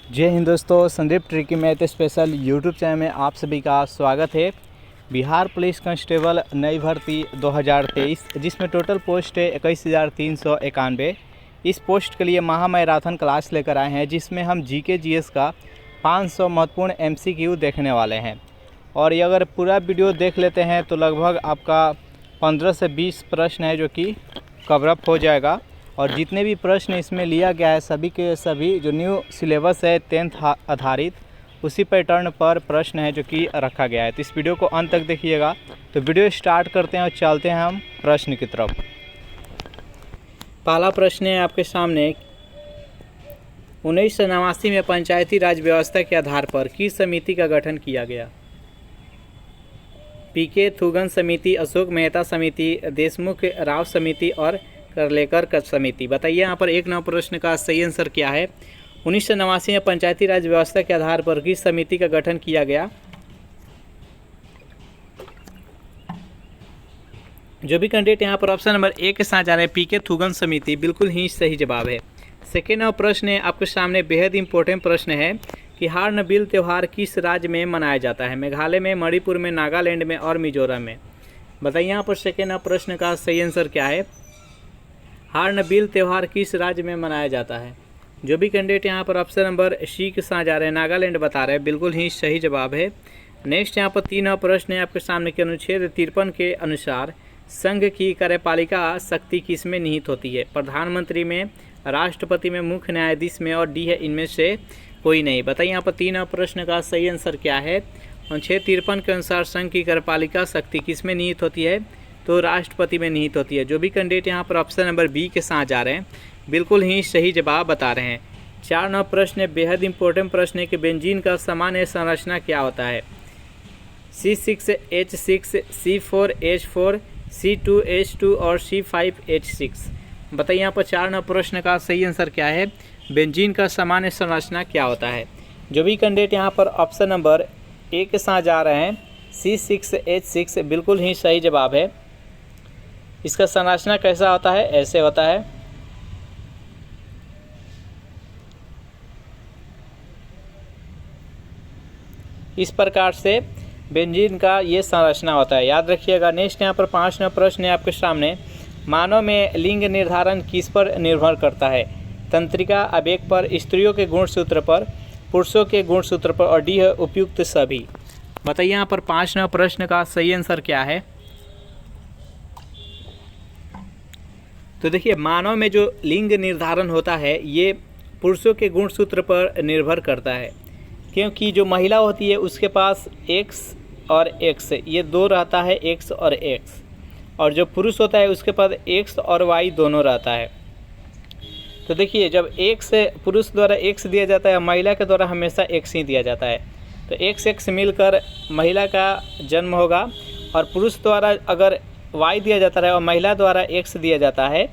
जय हिंद दोस्तों, Sandeep tricky math special YouTube channel में आप सभी का स्वागत है। बिहार पुलिस कांस्टेबल नई भर्ती 2023 जिसमें टोटल पोस्ट है 21,391। इस पोस्ट के लिए महा मैराथन क्लास लेकर आए हैं जिसमें हम जीके जीएस का 500 महत्वपूर्ण एमसीक्यू देखने वाले हैं। और ये अगर पूरा वीडियो देख लेते हैं तो लगभग आपका 15 से 20 प्रश्न है जो कि कवरअप हो जाएगा। और जितने भी प्रश्न इसमें लिया गया है सभी के सभी जो न्यू सिलेबस है 10th आधारित उसी पैटर्न पर प्रश्न है जो कि रखा गया है। तो इस वीडियो को अंत तक देखिएगा। तो वीडियो स्टार्ट करते हैं और चलते हैं हम प्रश्न की तरफ। पहला प्रश्न है आपके सामने, 1989 में पंचायती राज व्यवस्था के आधार पर किस समिति का गठन किया गया? पीके थुगन समिति, अशोक मेहता समिति, देशमुख राव समिति और करलेकर का समिति। बताइए यहाँ पर 1 नंबर प्रश्न का सही आंसर क्या है? 1989 में पंचायती राज व्यवस्था के आधार पर किस समिति का गठन किया गया? जो भी कैंडिडेट यहाँ पर ऑप्शन नंबर ए के साथ जा रहे हैं पीके थुगन समिति, बिल्कुल ही सही जवाब है। सेकेंड नंबर प्रश्न है आपके सामने, बेहद इंपॉर्टेंट प्रश्न है कि हार्नबिल त्यौहार किस राज्य में मनाया जाता है? मेघालय में, मणिपुर में, नागालैंड में और मिजोरम में। बताइए यहाँ पर सेकेंड नंबर प्रश्न का सही आंसर क्या है? हार्नबिल त्यौहार किस राज्य में मनाया जाता है? जो भी कैंडिडेट यहाँ पर ऑप्शन नंबर सी के साथ जा रहे हैं नागालैंड बता रहे हैं, बिल्कुल ही सही जवाब है। नेक्स्ट यहाँ पर 3 प्रश्न है आपके सामने कि अनुच्छेद 53 के अनुसार संघ की कार्यपालिका शक्ति किस में निहित होती है? प्रधानमंत्री में, राष्ट्रपति में, मुख्य न्यायाधीश में और डी है इनमें से कोई नहीं। बताइए यहाँ पर 3 प्रश्न का सही आंसर क्या है? अनुच्छेद 53 के अनुसार संघ की कार्यपालिका शक्ति किस में निहित होती है? तो राष्ट्रपति में निहित होती है। जो भी कैंडिडेट यहाँ पर ऑप्शन नंबर बी के साथ जा रहे हैं बिल्कुल ही सही जवाब बता रहे हैं। 4 नंबर प्रश्न है, बेहद इंपॉर्टेंट प्रश्न है कि बेंजीन का सामान्य संरचना क्या होता है? C6H6, C4H4, C2H2 और C5H6। बताइए यहाँ पर 4 नंबर प्रश्न का सही आंसर क्या है? बेंजीन का सामान्य संरचना क्या होता है? जो भी कैंडिडेट यहाँ पर ऑप्शन नंबर ए के साथ जा रहे हैं C6H6, बिल्कुल ही सही जवाब है। इसका संरचना कैसा होता है? ऐसे होता है। इस प्रकार से बेंजीन का ये संरचना होता है, याद रखिएगा। नेक्स्ट यहाँ पर 5 नंबर प्रश्न है आपके सामने, मानव में लिंग निर्धारण किस पर निर्भर करता है? तंत्रिका आवेग पर, स्त्रियों के गुणसूत्र पर, पुरुषों के गुणसूत्र पर और डी है उपयुक्त सभी। बताइए यहाँ पर 5 नंबर प्रश्न का सही आंसर क्या है? तो देखिए, मानव में जो लिंग निर्धारण होता है ये पुरुषों के गुणसूत्र पर निर्भर करता है, क्योंकि जो महिला होती है उसके पास एक्स और एक्स ये दो रहता है, एक्स और एक्स, और जो पुरुष होता है उसके पास एक्स और वाई दोनों रहता है। तो देखिए, जब एक्स पुरुष द्वारा एक्स दिया जाता है, महिला के द्वारा हमेशा एक्स ही दिया जाता है, तो एक्स एक्स मिलकर महिला का जन्म होगा, और पुरुष द्वारा अगर वाई दिया जाता है और महिला द्वारा एक्स दिया जाता है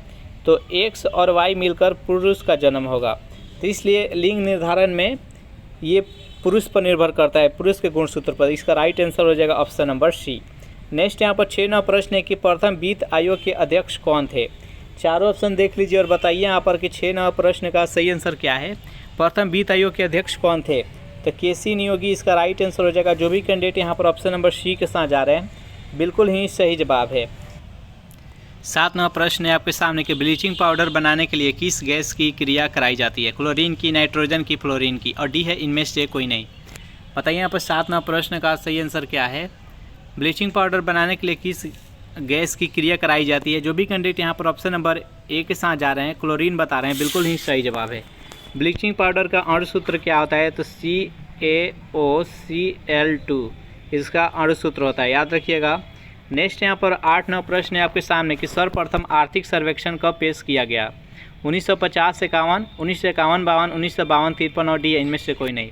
तो एक्स और वाई मिलकर पुरुष का जन्म होगा। तो इसलिए लिंग निर्धारण में ये पुरुष पर निर्भर करता है, पुरुष के गुणसूत्र पर। इसका राइट आंसर हो जाएगा ऑप्शन नंबर सी। नेक्स्ट यहाँ पर 6 नंबर प्रश्न है कि प्रथम वित्त आयोग के अध्यक्ष कौन थे? चारों ऑप्शन देख लीजिए और बताइए यहाँ पर कि 6 नंबर प्रश्न का सही आंसर क्या है? प्रथम वित्त आयोग के अध्यक्ष कौन थे? तो केसी नियोगी इसका राइट आंसर हो जाएगा। जो भी कैंडिडेट यहाँ पर ऑप्शन नंबर सी के साथ जा रहे हैं बिल्कुल ही सही जवाब है। 7 नंबर प्रश्न है आपके सामने कि ब्लीचिंग पाउडर बनाने के लिए किस गैस की क्रिया कराई जाती है? क्लोरीन की, नाइट्रोजन की, फ्लोरीन की और डी है इनमें से कोई नहीं। बताइए यहाँ पर 7 नंबर प्रश्न का सही आंसर क्या है? ब्लीचिंग पाउडर बनाने के लिए किस गैस की क्रिया कराई जाती है? जो भी कैंडिडेट यहाँ पर ऑप्शन नंबर ए के साथ जा रहे हैं क्लोरीन बता रहे हैं, बिल्कुल ही सही जवाब है। ब्लीचिंग पाउडर का अणुसूत्र क्या होता है? तो CaOCl2 इसका अणुसूत्र होता है, याद रखिएगा। नेक्स्ट यहाँ पर 8 नंबर प्रश्न है आपके सामने कि सर्वप्रथम आर्थिक सर्वेक्षण कब पेश किया गया? 1950, 51, 1951, 52, 1952, 53 और डी इनमें से कोई नहीं।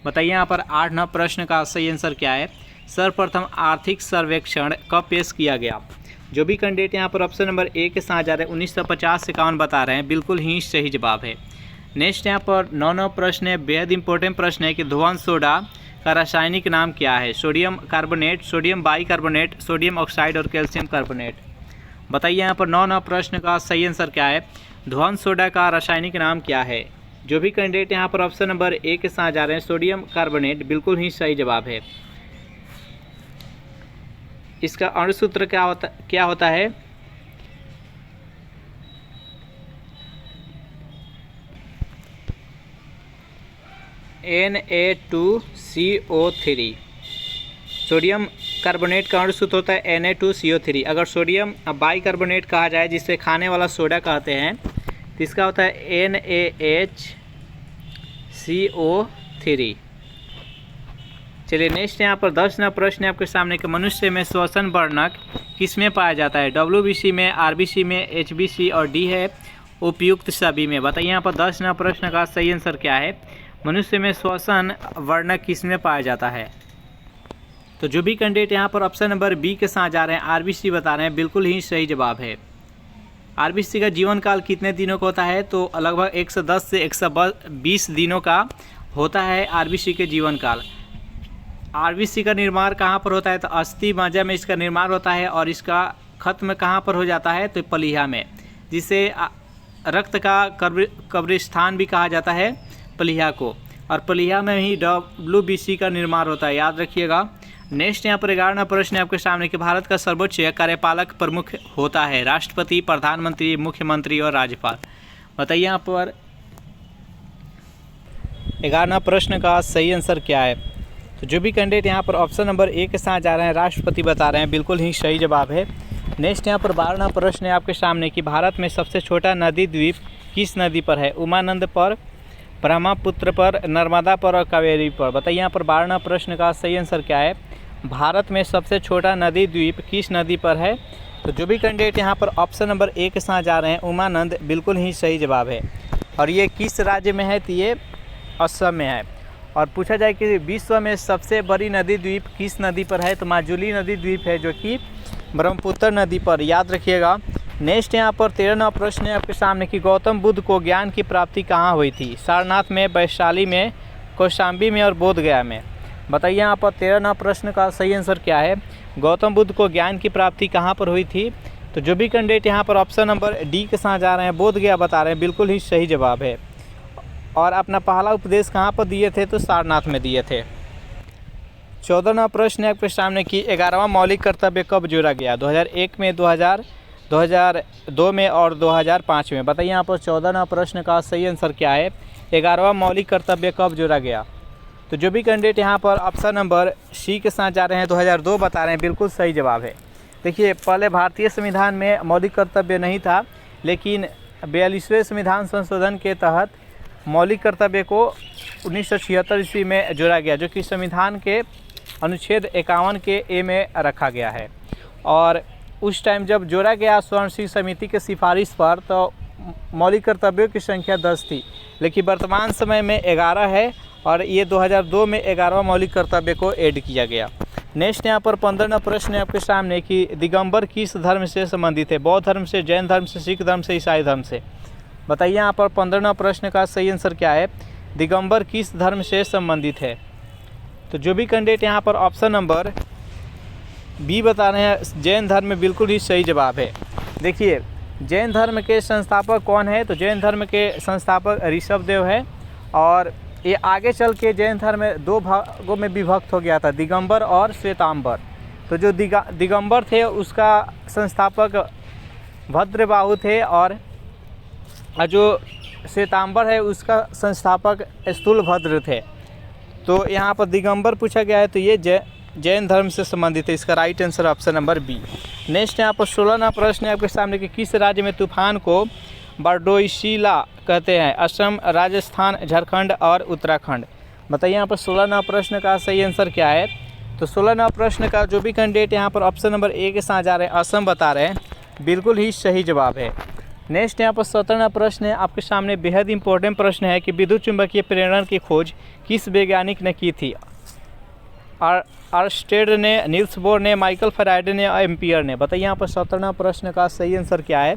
बताइए यहाँ पर 8 नंबर प्रश्न का सही आंसर क्या है? सर्वप्रथम आर्थिक सर्वेक्षण कब पेश किया गया? जो भी कैंडिडेट यहाँ पर ऑप्शन नंबर ए के साथ जा रहे हैं 1950, 51 बता रहे हैं, बिल्कुल ही सही जवाब है। नेक्स्ट यहाँ पर 9 नंबर प्रश्न है, बेहद इंपॉर्टेंट प्रश्न है कि ध्रुवन सोडा का रासायनिक नाम क्या है? Sodium carbonate, sodium bicarbonate, sodium oxide और कैल्शियम कार्बोनेट। बताइए यहाँ पर 9 नंबर प्रश्न का सही आंसर क्या है? ध्रुवन सोडा का रासायनिक नाम क्या है? जो भी कैंडिडेट यहाँ पर ऑप्शन नंबर ए के साथ जा रहे हैं सोडियम कार्बोनेट, बिल्कुल ही सही जवाब है। इसका अणुसूत्र क्या होता है? Na2CO3। सोडियम कार्बोनेट का अणुसूत्र होता है Na2CO3। अगर सोडियम बाइकार्बोनेट कहा जाए, जिसे खाने वाला सोडा कहते हैं, तो इसका होता है NaHCO3। चलिए नेक्स्ट यहाँ पर 10 नंबर प्रश्न है आपके सामने कि मनुष्य में श्वसन वर्णक किस में पाया जाता है? WBC में, RBC में, HBC और D है उपयुक्त सभी में। बताइए यहाँ पर 10 नंबर प्रश्न का सही आंसर क्या है? मनुष्य में श्वसन वर्णक किस में पाया जाता है? तो जो भी कैंडिडेट यहाँ पर ऑप्शन नंबर बी के साथ जा रहे हैं RBC बता रहे हैं, बिल्कुल ही सही जवाब है। RBC का जीवन काल कितने दिनों का होता है? तो लगभग 110 से 120 दिनों का होता है RBC के जीवन काल। RBC का निर्माण कहाँ पर होता है? तो अस्थि मज्जा में इसका निर्माण होता है और इसका खत्म कहाँ पर हो जाता है? तो पलीहा में, जिसे रक्त का कब्रिस्तान भी कहा जाता है पलीहा को, और पलीहा में ही WBC का निर्माण होता है, याद रखिएगा। नेक्स्ट यहाँ पर 11वां प्रश्न है आपके सामने कि भारत का सर्वोच्च कार्यपालक प्रमुख होता है? राष्ट्रपति, प्रधानमंत्री, मुख्यमंत्री और राज्यपाल। बताइए यहाँ पर 11वां प्रश्न का सही आंसर क्या है? तो जो भी कैंडिडेट यहाँ पर ऑप्शन नंबर ए के साथ जा रहे हैं राष्ट्रपति बता रहे हैं, बिल्कुल ही सही जवाब है। नेक्स्ट यहाँ पर 12वां प्रश्न है आपके सामने कि भारत में सबसे छोटा नदी द्वीप किस नदी पर है? उमानंद पर, ब्रह्मपुत्र पर, नर्मदा पर और कावेरी पर। बताइए यहाँ पर 12वां प्रश्न का सही आंसर क्या है? भारत में सबसे छोटा नदी द्वीप किस नदी पर है? तो जो भी कैंडिडेट यहाँ पर ऑप्शन नंबर ए के साथ जा रहे हैं उमानंद, बिल्कुल ही सही जवाब है। और ये किस राज्य में है? तो ये असम में है। और पूछा जाए कि विश्व में सबसे बड़ी नदी द्वीप किस नदी पर है? तो माजुली नदी द्वीप है, जो कि ब्रह्मपुत्र नदी पर, याद रखिएगा। नेक्स्ट यहाँ पर 13वां प्रश्न है आपके सामने कि गौतम बुद्ध को ज्ञान की प्राप्ति कहाँ हुई थी? सारनाथ में, वैशाली में, कौशाम्बी में और बोधगया में। बताइए यहाँ पर 13वां प्रश्न का सही आंसर क्या है? गौतम बुद्ध को ज्ञान की प्राप्ति कहाँ पर हुई थी? तो जो भी कैंडिडेट यहाँ पर ऑप्शन नंबर डी के साथ जा रहे हैं बोधगया बता रहे हैं, बिल्कुल ही सही जवाब है। और अपना पहला उपदेश कहाँ पर दिए थे? तो सारनाथ में दिए थे। 14वां प्रश्न है आपके सामने कि 11वां मौलिक कर्तव्य कब जोड़ा गया? 2001 में, 2002 में और 2005 में। बताइए यहाँ पर 14वां प्रश्न का सही आंसर क्या है? 11वां मौलिक कर्तव्य कब जोड़ा गया? तो जो भी कैंडिडेट यहाँ पर ऑप्शन नंबर सी के साथ जा रहे हैं 2002 बता रहे हैं, बिल्कुल सही जवाब है। देखिए, पहले भारतीय संविधान में मौलिक कर्तव्य नहीं था, लेकिन 42वें संविधान संशोधन के तहत मौलिक कर्तव्य को 1976 ईस्वी में जोड़ा गया, जो कि संविधान के अनुच्छेद 51 के ए में रखा गया है। और उस टाइम जब जोड़ा गया स्वर्ण सिंह समिति के सिफारिश पर, तो मौलिक कर्तव्यों की संख्या 10 थी, लेकिन वर्तमान समय में 11 है और ये 2002 में 11वां मौलिक कर्तव्य को ऐड किया गया। नेक्स्ट यहाँ पर 15वां प्रश्न है आपके सामने कि दिगंबर किस धर्म से संबंधित है? बौद्ध धर्म से, जैन धर्म से, सिख धर्म से, ईसाई धर्म से। बताइए यहाँ पर 15वां प्रश्न का सही आंसर क्या है? दिगंबर किस धर्म से संबंधित है? तो जो भी कैंडिडेट यहाँ पर ऑप्शन नंबर बी बता रहे हैं जैन धर्म में, बिल्कुल ही सही जवाब है। देखिए, जैन धर्म के संस्थापक कौन है? तो जैन धर्म के संस्थापक ऋषभदेव है, और ये आगे चल के जैन धर्म में 2 भागों में विभक्त हो गया था, दिगंबर और श्वेतांबर। तो जो दिगंबर थे उसका संस्थापक भद्रबाहु थे, और जो श्वेतांबर है उसका संस्थापक स्थूलभद्र थे। तो यहाँ पर दिगंबर पूछा गया है, तो ये जैन धर्म से संबंधित है। इसका right answer option number B. Next यहाँ पर 16वां प्रश्न है आपके सामने कि किस राज्य में तूफान को बारडोइसिला कहते हैं? असम, राजस्थान, झारखंड और उत्तराखंड। बताइए यहाँ पर 16वां प्रश्न का सही आंसर क्या है? तो 16वां प्रश्न का जो भी कैंडिडेट यहाँ पर ऑप्शन नंबर ए के साथ जा रहे हैं असम बता रहे हैं, बिल्कुल ही सही जवाब है। नेक्स्ट यहाँ पर 17वां प्रश्न है आपके सामने, बेहद इंपॉर्टेंट प्रश्न है कि विद्युत चुंबकीय प्रेरण की खोज किस वैज्ञानिक ने की थी? अर्स्टेड ने, नील्स बोर ने, माइकल फैराडे ने और एम्पियर ने। बताइए यहाँ पर 17वां प्रश्न का सही आंसर क्या है?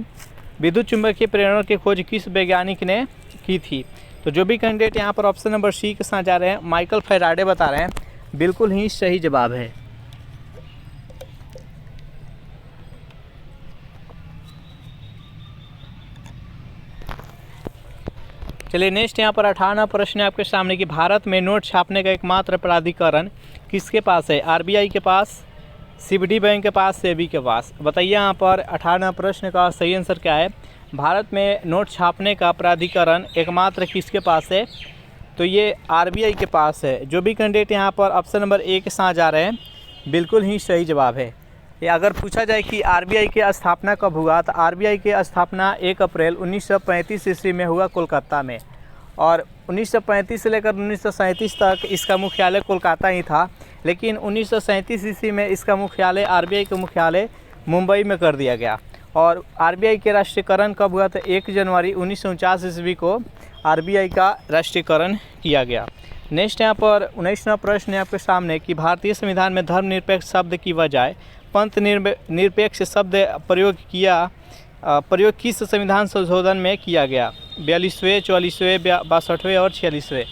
विद्युत चुंबकीय प्रेरण की खोज किस वैज्ञानिक ने की थी? तो जो भी कैंडिडेट यहाँ पर ऑप्शन नंबर सी के साथ जा रहे हैं माइकल फैराडे बता रहे हैं, बिल्कुल ही सही जवाब है। चलिए नेक्स्ट यहाँ पर 58वां प्रश्न है आपके सामने कि भारत में नोट छापने का एकमात्र प्राधिकरण किसके पास है? आरबीआई के पास, सीबीडी बैंक के पास, सेबी के पास। बताइए यहाँ पर 58वां प्रश्न का सही आंसर क्या है? भारत में नोट छापने का प्राधिकरण एकमात्र किसके पास है? तो ये आरबीआई के पास है। जो भी कैंडिडेट यहाँ पर ऑप्शन नंबर ए के साथ जा रहे हैं बिल्कुल ही सही जवाब है। ये अगर पूछा जाए कि आरबीआई की स्थापना कब हुआ, तो आरबीआई की स्थापना 1 अप्रैल 1935 ईस्वी में हुआ कोलकाता में, और 1935 से लेकर 1937 तक इसका मुख्यालय कोलकाता ही था। लेकिन 1937 ईस्वी में इसका मुख्यालय, आरबीआई का मुख्यालय मुंबई में कर दिया गया। और आरबीआई के राष्ट्रीयकरण कब हुआ? तो 1 जनवरी 1949 ईस्वी को आरबीआई का राष्ट्रीयकरण किया गया। नेक्स्ट यहाँ पर 19वां प्रश्न है आपके सामने कि भारतीय संविधान में धर्मनिरपेक्ष शब्द की बजाय पंथ निरपेक्ष शब्द प्रयोग किस संविधान संशोधन में किया गया? 42वें, 44वें, 62वें और 46वें।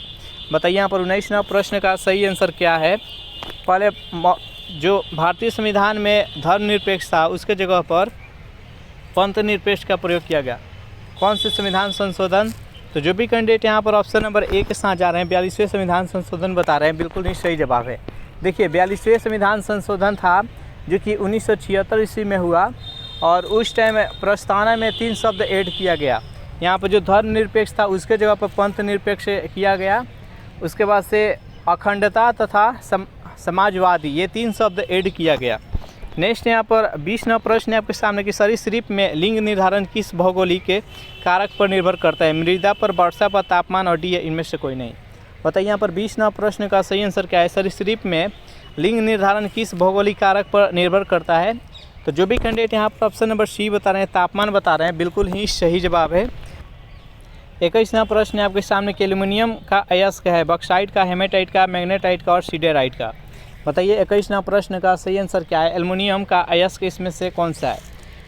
बताइए यहाँ पर 19वां प्रश्न का सही आंसर क्या है? पहले जो भारतीय संविधान में धर्मनिरपेक्ष था उसके जगह पर पंथ निरपेक्ष का प्रयोग किया गया। कौन से संविधान संशोधन? तो जो भी कैंडिडेट यहाँ पर ऑप्शन नंबर ए के साथ जा रहे हैं 42वें संविधान संशोधन बता रहे हैं, बिल्कुल नहीं सही जवाब है। देखिए 42वें संविधान संशोधन था जो कि 1976 ईस्वी में हुआ, और उस टाइम प्रस्तावना में 3 शब्द ऐड किया गया। यहाँ पर जो धर्मनिरपेक्ष था उसके जगह पर पंथ निरपेक्ष किया गया। उसके बाद से अखंडता तथा समाजवादी, ये 3 शब्द ऐड किया गया। नेक्स्ट यहाँ पर 20वां प्रश्न है आपके सामने कि सरीसृप में लिंग निर्धारण किस भौगोलिक कारक पर निर्भर करता है? मृदा पर, वर्षा पर, तापमान और डी है इनमें से कोई नहीं। बताइए यहाँ पर 20वां प्रश्न का सही आंसर क्या है? सरीसृप में लिंग निर्धारण किस भौगोलिक कारक पर निर्भर करता है? तो जो भी कैंडिडेट यहाँ पर ऑप्शन नंबर सी बता रहे हैं, तापमान बता रहे हैं, बिल्कुल ही सही जवाब है। 21वां प्रश्न है आपके सामने कि एल्युमिनियम का अयस्क है बॉक्साइट का, हेमेटाइट का, मैग्नेटाइट का और सिडेराइट का। बताइए 21वां प्रश्न का सही आंसर क्या है? एल्युमिनियम का अयस्क इसमें से कौन सा है?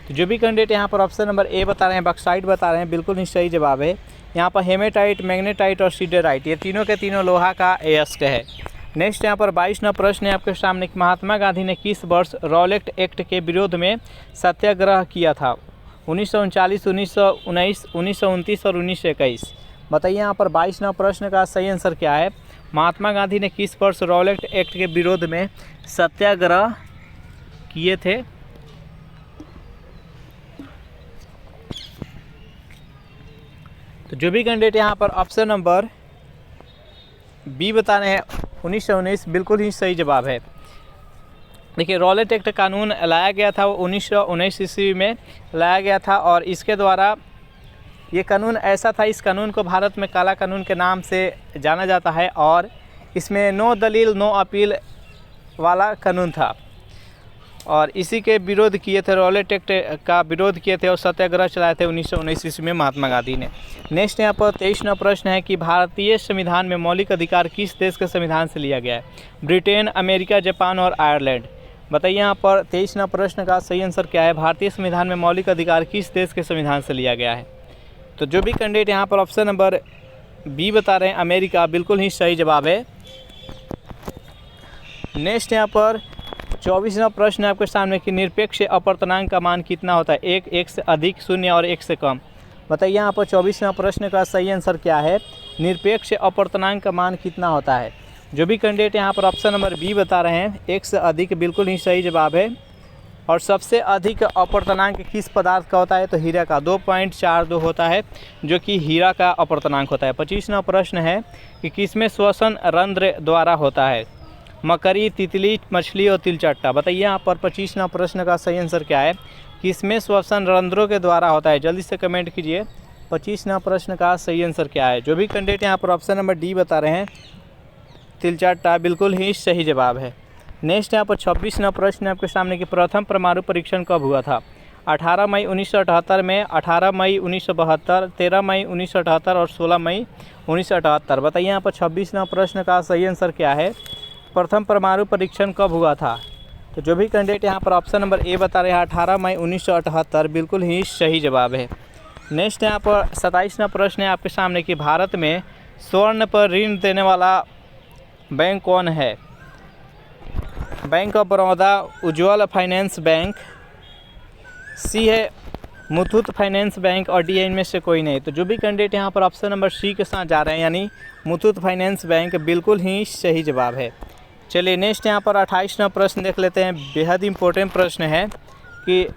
तो जो भी कैंडिडेट यहाँ पर ऑप्शन नंबर ए बता रहे हैं, बॉक्साइट बता रहे हैं, बिल्कुल ही सही जवाब है। यहाँ पर हेमेटाइट, मैग्नेटाइट और सिडेराइट, ये तीनों के तीनों लोहा का अयस्क है। नेक्स्ट यहाँ पर 22वां प्रश्न है आपके सामने कि महात्मा गांधी ने किस वर्ष रॉलेट एक्ट के विरोध में सत्याग्रह किया था? 1939, 1919, 1929 और 1921। बताइए यहाँ पर 22वां प्रश्न का सही आंसर क्या है? महात्मा गांधी ने किस वर्ष रॉलेट एक्ट के विरोध में सत्याग्रह किए थे? तो जो भी कैंडिडेट यहाँ पर ऑप्शन नंबर बी बता रहे हैं 1919, बिल्कुल ही सही जवाब है। देखिए रॉलेट एक्ट कानून लाया गया था, वो 1919 ईस्वी में लाया गया था, और इसके द्वारा ये कानून ऐसा था, इस कानून को भारत में काला कानून के नाम से जाना जाता है, और इसमें नो दलील नो अपील वाला कानून था, और इसी के विरोध किए थे, रॉलेट एक्ट का विरोध किए थे और सत्याग्रह चलाए थे 1919 ईस्वी में महात्मा गांधी ने। नेक्स्ट यहाँ पर 23वां प्रश्न है कि भारतीय संविधान में मौलिक अधिकार किस देश के संविधान से लिया गया है? ब्रिटेन, अमेरिका, जापान और आयरलैंड। बताइए यहाँ पर 23वां प्रश्न का सही आंसर क्या है? भारतीय संविधान में मौलिक अधिकार किस देश के संविधान से लिया गया है? तो जो भी कैंडिडेट यहाँ पर ऑप्शन नंबर बी बता रहे हैं अमेरिका, बिल्कुल ही सही जवाब है। नेक्स्ट यहाँ पर 24वां प्रश्न है आपके सामने कि निरपेक्ष अपवर्तनांक का मान कितना होता है? 1, 1 से अधिक, 0 और 1 से कम। बताइए यहाँ पर 24वां प्रश्न का सही आंसर क्या है? निरपेक्ष अपवर्तनांक का मान कितना होता है? जो भी कैंडिडेट यहाँ पर ऑप्शन नंबर बी बता रहे हैं 1 से अधिक, बिल्कुल ही सही जवाब है। और सबसे अधिक अपवर्तनांक किस पदार्थ का होता है? तो हीरा का 2.42 होता है, जो कि हीरा का अपवर्तनांक होता है। 25वां प्रश्न है कि किसमें श्वसन रंध्र द्वारा होता है? मकड़ी, तितली, मछली और तिलचट्टा। बताइए यहाँ पर 25वां प्रश्न का सही आंसर क्या है? किसमें श्वसन रंध्रों के द्वारा होता है? जल्दी से कमेंट कीजिए 25वां प्रश्न का सही आंसर क्या है। जो भी कैंडिडेट यहाँ पर ऑप्शन नंबर डी बता रहे हैं तिलचट्टा, बिल्कुल ही सही जवाब है। नेक्स्ट यहाँ पर 26वां प्रश्न आपके सामने कि प्रथम परमाणु परीक्षण कब हुआ था? 18 मई 1978 में, 18 मई 1972, 13 मई 1978 और 16 मई 1978। बताइए यहाँ पर 26वां प्रश्न का सही आंसर क्या है? प्रथम परमाणु परीक्षण कब हुआ था? तो जो भी कैंडिडेट यहाँ पर ऑप्शन नंबर ए बता रहे हैं 18 मई 1978, बिल्कुल ही सही जवाब है। नेक्स्ट यहाँ पर 27वां प्रश्न है आपके सामने कि भारत में स्वर्ण पर ऋण देने वाला बैंक कौन है? Bank of Baroda, Ujjwal finance bank, C है मुथूट फाइनेंस बैंक और डी इनमें से कोई नहीं। तो जो भी कैंडिडेट यहाँ पर ऑप्शन नंबर सी के साथ जा रहे हैं यानी मुथूट फाइनेंस बैंक बिल्कुल ही सही जवाब है। चलिए नेक्स्ट यहाँ पर 28वां प्रश्न देख लेते हैं। बेहद इम्पोर्टेंट प्रश्न है कि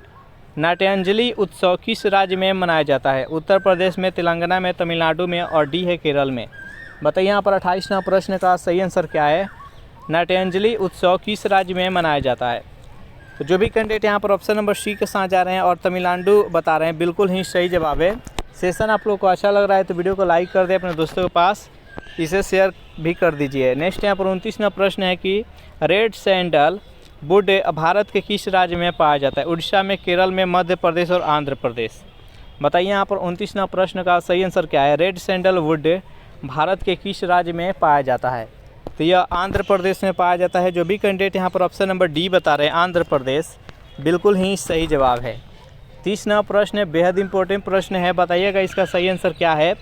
नाट्यांजलि उत्सव किस राज्य में मनाया जाता है? उत्तर प्रदेश में, तेलंगाना में, तमिलनाडु में और डी है केरल में। बताइए यहाँ पर 28वां प्रश्न का सही आंसर क्या है? नाट्यांजलि उत्सव किस राज्य में मनाया जाता है? तो जो भी कैंडिडेट यहाँ पर ऑप्शन नंबर सी के साथ जा रहे हैं और तमिलनाडु बता रहे हैं बिल्कुल ही सही जवाब है। सेशन आप लोग को अच्छा लग रहा है तो वीडियो को लाइक कर दें, अपने दोस्तों के पास इसे शेयर भी कर दीजिए। नेक्स्ट यहाँ पर 29वां प्रश्न है कि रेड सैंडल वुड भारत के किस राज्य में पाया जाता है? उड़ीसा में, केरल में, मध्य प्रदेश और आंध्र प्रदेश। बताइए यहाँ पर 29वां प्रश्न का सही आंसर क्या है? रेड सैंडल वुड भारत के किस राज्य में पाया जाता है? तो यह आंध्र प्रदेश में पाया जाता है। जो भी कैंडिडेट यहाँ पर ऑप्शन नंबर डी बता रहे हैं आंध्र प्रदेश बिल्कुल ही सही जवाब है। 30वां प्रश्न बेहद इंपॉर्टेंट प्रश्न है, बताइएगा इसका सही आंसर क्या है?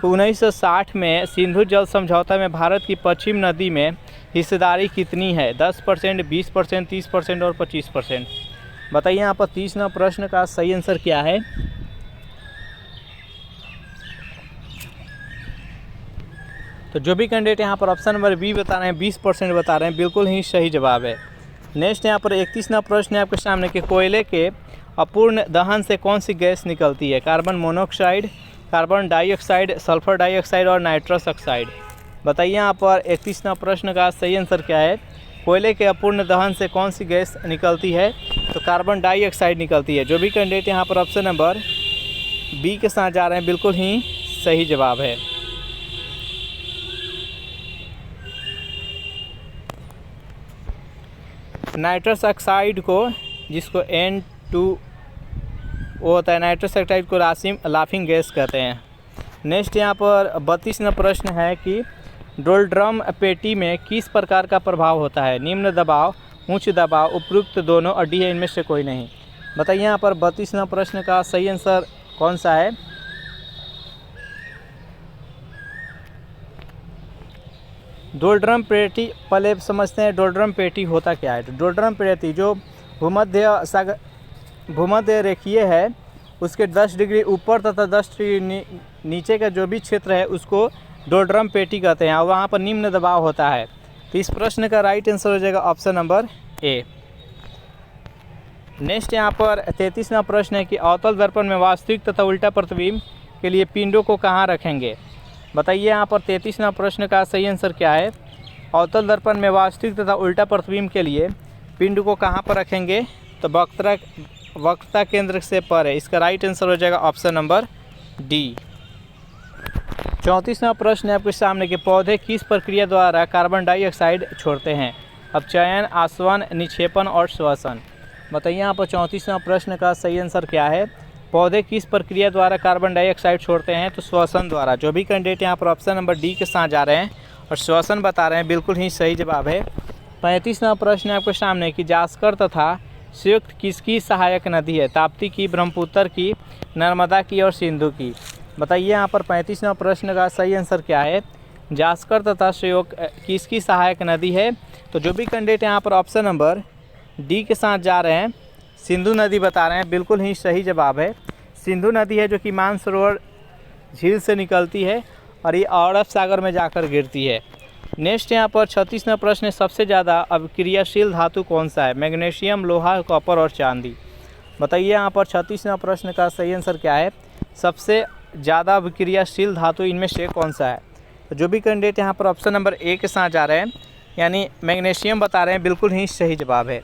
1960 में सिंधु जल समझौता में भारत की पश्चिम नदी में हिस्सेदारी कितनी है? 10%, 20%, 30% और 25%। बताइए यहाँ पर 30वां प्रश्न का सही आंसर क्या है? तो जो भी कैंडिडेट यहाँ पर ऑप्शन नंबर बी बता रहे हैं 20% बता रहे हैं बिल्कुल ही सही जवाब है। नेक्स्ट यहाँ पर 31वां प्रश्न है आपके सामने कि कोयले के अपूर्ण दहन से कौन सी गैस निकलती है? Carbon monoxide, carbon dioxide, sulphur dioxide और नाइट्रस ऑक्साइड। बताइए यहाँ पर 31वां प्रश्न का सही आंसर क्या है? कोयले के अपूर्ण दहन से कौन सी गैस निकलती है? तो कार्बन डाइऑक्साइड निकलती है। जो भी कैंडिडेट यहाँ पर ऑप्शन नंबर बी के साथ जा रहे हैं बिल्कुल ही सही जवाब है। नाइट्रस ऑक्साइड को, जिसको N2 वो होता है, नाइट्रस ऑक्साइड को लाफिंग गैस कहते हैं। नेक्स्ट यहाँ पर 32वां प्रश्न है कि डोलड्रम पेटी में किस प्रकार का प्रभाव होता है? निम्न दबाव, उच्च दबाव, उपयुक्त दोनों और डी है इनमें से कोई नहीं। बताइए यहाँ पर 32वां प्रश्न का सही आंसर कौन सा है? डोलड्रम पेटी, पहले समझते हैं डोलड्रम पेटी होता क्या है। तो डोलड्रम पेटी जो भूमध्य रेखीय है उसके 10 डिग्री ऊपर तथा 10 डिग्री नीचे का जो भी क्षेत्र है उसको डोलड्रम पेटी कहते हैं और वहाँ पर निम्न दबाव होता है। तो इस प्रश्न का राइट आंसर हो जाएगा ऑप्शन नंबर ए। नेक्स्ट यहाँ पर 33वां प्रश्न है कि अवतल दर्पण में वास्तविक तथा उल्टा प्रतिबिंब के लिए पिंडों को कहाँ रखेंगे? बताइए यहाँ पर 33वां प्रश्न का सही आंसर क्या है? अवतल दर्पण में वास्तविक तथा उल्टा प्रतिबिंब के लिए पिंड को कहाँ पर रखेंगे? तो वक्रता केंद्र से पर है। इसका राइट आंसर हो जाएगा ऑप्शन नंबर डी। 34वां प्रश्न है आपके सामने कि पौधे किस प्रक्रिया द्वारा कार्बन डाइऑक्साइड छोड़ते हैं? अब चयन, आसवन, निक्षेपण और श्वसन। बताइए यहाँ पर 34वां प्रश्न का सही आंसर क्या है? पौधे किस प्रक्रिया द्वारा कार्बन डाइऑक्साइड छोड़ते हैं? तो श्वसन द्वारा। जो भी कैंडिडेट यहाँ पर ऑप्शन नंबर डी के साथ जा रहे हैं और श्वसन बता रहे हैं बिल्कुल ही सही जवाब है। 35वां प्रश्न है आपके सामने कि जास्कर तथा संयुक्त किसकी सहायक नदी है? ताप्ती की, ब्रह्मपुत्र की, नर्मदा की और सिंधु की। बताइए यहाँ पर 35वां प्रश्न का सही आंसर क्या है? जास्कर तथा संयुक्त किसकी सहायक नदी है? तो जो भी कैंडिडेट यहाँ पर ऑप्शन नंबर डी के साथ जा रहे हैं सिंधु नदी बता रहे हैं बिल्कुल ही सही जवाब है। सिंधु नदी है जो कि मानसरोवर झील से निकलती है और ये अरब सागर में जाकर गिरती है। नेक्स्ट यहाँ पर 36वां प्रश्न है सबसे ज़्यादा अभिक्रियाशील धातु कौन सा है? मैग्नीशियम, लोहा, कॉपर और चांदी। बताइए यहाँ पर 36वां प्रश्न का सही आंसर क्या है? सबसे ज़्यादा अभिक्रियाशील धातु इनमें से कौन सा है? तो जो भी कैंडिडेट यहाँ पर ऑप्शन नंबर ए के साथ जा रहे हैं यानी मैग्नीशियम बता रहे हैं बिल्कुल ही सही जवाब है।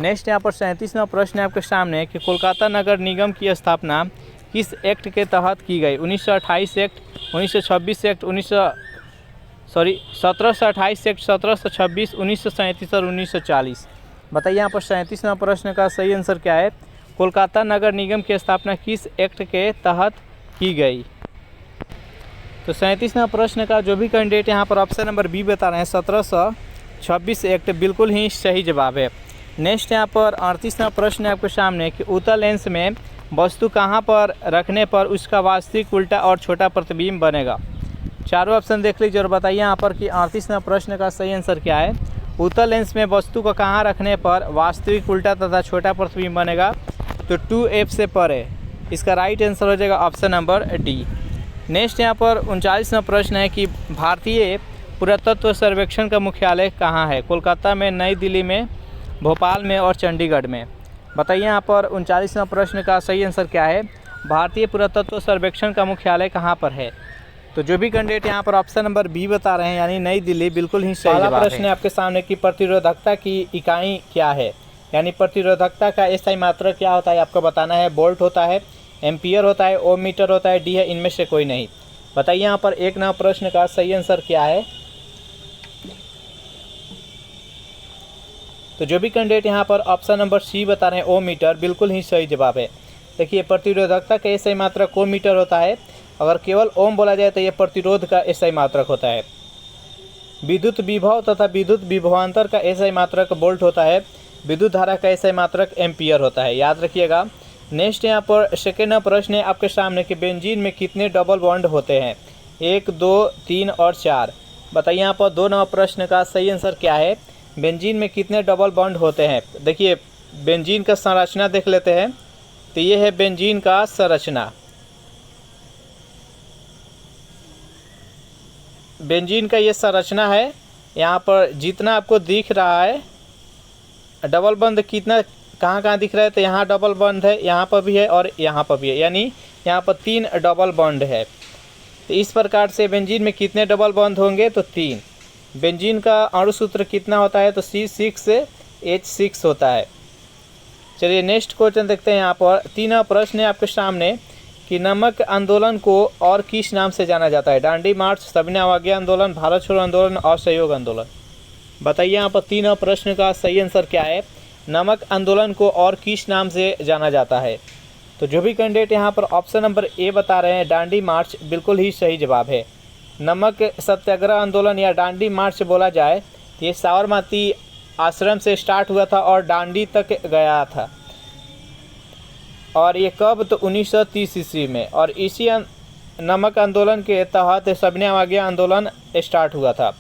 नेक्स्ट यहाँ पर 37वां प्रश्न है आपके सामने कि कोलकाता नगर निगम की स्थापना किस एक्ट के तहत की गई? 1928 एक्ट, 1926 एक्ट, 1728 एक्ट, 1726, 1937 और 1940। बताइए यहाँ पर 37वां प्रश्न का सही आंसर क्या है? कोलकाता नगर निगम की स्थापना किस एक्ट के तहत की गई? तो 37वां प्रश्न का जो भी कैंडिडेट यहाँ पर ऑप्शन नंबर बी बता रहे हैं 1726 एक्ट बिल्कुल ही सही जवाब है। नेक्स्ट यहाँ पर 38वां प्रश्न है आपके सामने कि उत्तल लेंस में वस्तु कहाँ पर रखने पर उसका वास्तविक उल्टा और छोटा प्रतिबिंब बनेगा? चारों ऑप्शन देख लीजिए और बताइए यहाँ पर कि 38वां प्रश्न का सही आंसर क्या है? उत्तल लेंस में वस्तु को कहाँ रखने पर वास्तविक उल्टा तथा छोटा प्रतिबिंब बनेगा? तो 2F से परे। इसका राइट आंसर हो जाएगा ऑप्शन नंबर डी। नेक्स्ट यहाँ पर 39वां प्रश्न है कि भारतीय पुरातत्व सर्वेक्षण का मुख्यालय कहाँ है? कोलकाता में, नई दिल्ली में, भोपाल में और चंडीगढ़ में। बताइए यहाँ पर 39वां प्रश्न का सही आंसर क्या है? भारतीय पुरातत्व सर्वेक्षण का मुख्यालय कहाँ पर है? तो जो भी कैंडिडेट यहाँ पर ऑप्शन नंबर बी बता रहे हैं यानी नई दिल्ली, बिल्कुल ही सही जवाब है। प्रश्न है आपके सामने कि प्रतिरोधकता की इकाई क्या है? यानी प्रतिरोधकता का SI मात्रक क्या होता है आपको बताना है। वोल्ट होता है, एम्पियर होता है, ओम मीटर होता है, डी है, इनमें से कोई नहीं। बताइए यहाँ पर 1 नंबर प्रश्न का सही आंसर क्या है? तो जो भी कैंडिडेट यहाँ पर ऑप्शन नंबर सी बता रहे हैं ओम मीटर, बिल्कुल ही सही जवाब है। देखिए प्रतिरोधकता का SI मात्रक ओम मीटर होता है। अगर केवल ओम बोला जाए तो ये प्रतिरोध का SI मात्रक होता है। विद्युत विभव तथा विद्युत विभवांतर का SI मात्रक वोल्ट होता है। विद्युत धारा का SI मात्रक एम्पियर होता है, याद रखिएगा। नेक्स्ट यहाँ पर सेकेंड प्रश्न है आपके सामने कि बेंजीन में कितने डबल बॉन्ड होते हैं? 1, 2, 3 और 4। बताइए यहाँ पर 2 नंबर प्रश्न का सही आंसर क्या है? बेंजीन में कितने डबल बॉन्ड होते हैं? देखिए बेंजीन का संरचना देख लेते हैं। तो ये है बेंजीन का संरचना। बेंजीन का ये संरचना है। यहाँ पर जितना आपको दिख रहा है डबल बॉन्ड कितना कहाँ कहाँ दिख रहा है, तो यहाँ डबल बॉन्ड है, यहाँ पर भी है और यहाँ पर भी है, यानी यहाँ पर 3 डबल बॉन्ड है। तो इस प्रकार से बेंजीन में कितने डबल बॉन्ड होंगे? तो 3। बेंजीन का अणु सूत्र कितना होता है? तो C6H6 होता है। चलिए नेक्स्ट क्वेश्चन देखते हैं। यहाँ पर 3वां प्रश्न है आपके सामने कि नमक आंदोलन को और किस नाम से जाना जाता है? दांडी मार्च, सविनय अवज्ञा आंदोलन, भारत छोड़ो आंदोलन और सहयोग आंदोलन। बताइए यहाँ पर 3वां प्रश्न का सही आंसर क्या है? नमक आंदोलन को और किस नाम से जाना जाता है? तो जो भी कैंडिडेट यहाँ पर ऑप्शन नंबर ए बता रहे हैं दांडी मार्च, बिल्कुल ही सही जवाब है। नमक सत्याग्रह आंदोलन या दांडी मार्च बोला जाए तो ये साबरमती आश्रम से स्टार्ट हुआ था और दांडी तक गया था। और ये कब? तो 1930 ईस्वी में। और इसी नमक आंदोलन के तहत सविनय अवज्ञा आंदोलन स्टार्ट हुआ था।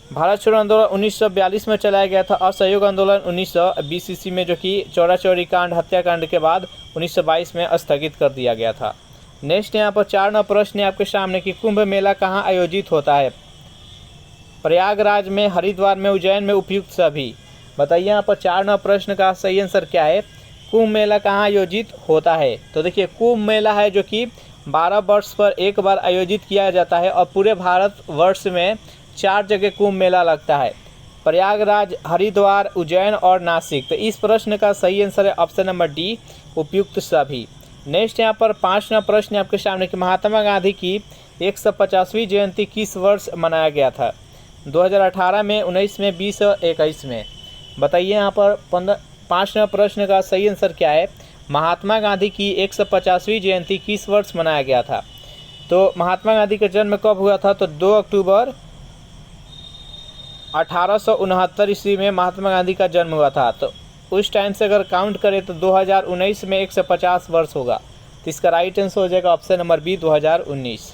भारत छोड़ो आंदोलन 1942 में चलाया गया था और सहयोग आंदोलन 1920 ईस्वी में, जो कि चौरा चौरी कांड, हत्याकांड के बाद 1922 में स्थगित कर दिया गया था। नेक्स्ट यहाँ पर 4 नंबर प्रश्न है आपके सामने कि कुंभ मेला कहाँ आयोजित होता है? प्रयागराज में, हरिद्वार में, उज्जैन में, उपयुक्त सभी। बताइए यहाँ पर 4 नंबर प्रश्न का सही आंसर क्या है? कुंभ मेला कहाँ आयोजित होता है? तो देखिए कुंभ मेला है जो कि 12 वर्ष पर एक बार आयोजित किया जाता है और पूरे भारत वर्ष में 4 जगह कुंभ मेला लगता है। प्रयागराज, हरिद्वार, उज्जैन और नासिक। तो इस प्रश्न का सही आंसर है ऑप्शन नंबर डी, उपयुक्त सभी। नेक्स्ट यहाँ पर 5वां प्रश्न है आपके सामने कि महात्मा गांधी की 150वीं जयंती किस वर्ष मनाया गया था? 2018 में, 19 में, 20 और 21 में। बताइए यहाँ पर 5वां प्रश्न का सही आंसर क्या है? महात्मा गांधी की 150वीं जयंती किस वर्ष मनाया गया था? तो महात्मा गांधी का जन्म कब हुआ था? तो 2 अक्टूबर 1869 ईस्वी में महात्मा गांधी का जन्म हुआ था। तो उस टाइम से अगर काउंट करें तो 2019 में 150 वर्ष होगा। तो इसका राइट आंसर हो जाएगा ऑप्शन नंबर बी, 2019।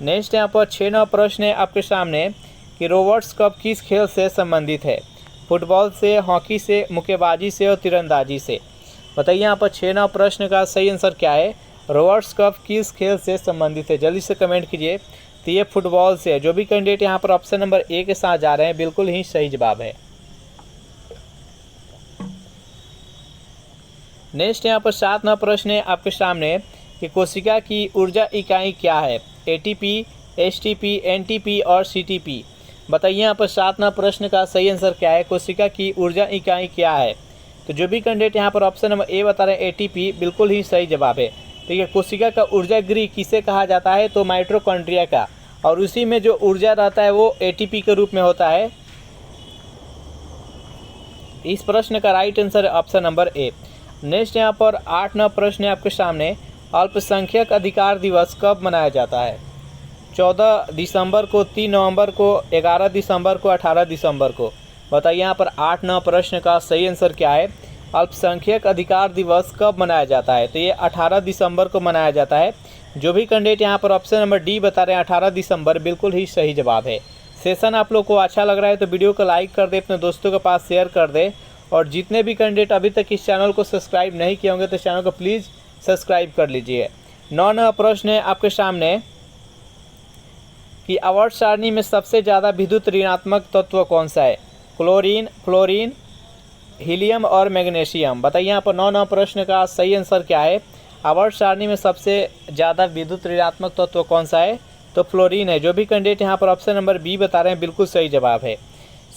नेक्स्ट यहाँ पर 6 नंबर प्रश्न है आपके सामने कि रोवर्स कप किस खेल से संबंधित है? फुटबॉल से, हॉकी से, मुक्केबाजी से और तीरंदाजी से। बताइए यहाँ पर 6 नंबर प्रश्न का सही आंसर क्या है? रोवर्स कप किस खेल से संबंधित है? जल्दी से कमेंट कीजिए। तो ये फुटबॉल से है। जो भी कैंडिडेट यहाँ पर ऑप्शन नंबर ए के साथ जा रहे हैं, बिल्कुल ही सही जवाब है। नेक्स्ट यहाँ पर 7 नंबर प्रश्न है आपके सामने कि कोशिका की ऊर्जा इकाई क्या है? ATP, STP, NTP और CTP। बताइए यहाँ पर 7 नंबर प्रश्न का सही आंसर क्या है? कोशिका की ऊर्जा इकाई क्या है? तो जो भी कैंडिडेट यहाँ पर ऑप्शन नंबर ए बता रहे हैं ATP, बिल्कुल ही सही जवाब है। ठीक है, कोशिका का ऊर्जा गृह किसे कहा जाता है? तो माइटोकॉन्ड्रिया का। और उसी में जो ऊर्जा रहता है वो ATP के रूप में होता है। इस प्रश्न का राइट आंसर है ऑप्शन नंबर ए। नेक्स्ट यहाँ पर 8 नंबर प्रश्न है आपके सामने, अल्पसंख्यक अधिकार दिवस कब मनाया जाता है? 14 दिसंबर को, 3 नवंबर को, 11 दिसंबर को, 18 दिसंबर को। बताइए यहाँ पर 8 नंबर प्रश्न का सही आंसर क्या है? अल्पसंख्यक अधिकार दिवस कब मनाया जाता है? तो ये 18 दिसंबर को मनाया जाता है। जो भी कैंडिडेट यहाँ पर ऑप्शन नंबर डी बता रहे हैं 18 दिसंबर, बिल्कुल ही सही जवाब है। सेशन आप लोग को अच्छा लग रहा है तो वीडियो को लाइक कर दे, अपने दोस्तों के पास शेयर कर दे। और जितने भी कैंडिडेट अभी तक इस चैनल को सब्सक्राइब नहीं किए होंगे तो चैनल को प्लीज़ सब्सक्राइब कर लीजिए। 9वां प्रश्न है आपके सामने कि आवर्त सारणी में सबसे ज़्यादा विद्युत ऋणात्मक तत्व कौन सा है? क्लोरीन, फ्लोरीन, हीलियम और मैग्नीशियम। बताइए यहाँ पर 9वां प्रश्न का सही आंसर क्या है? आवर्त सारणी में सबसे ज़्यादा विद्युत ऋणात्मक तत्व कौन सा है? तो फ्लोरीन है। जो भी कैंडिडेट यहाँ पर ऑप्शन नंबर बी बता रहे हैं बिल्कुल सही जवाब है।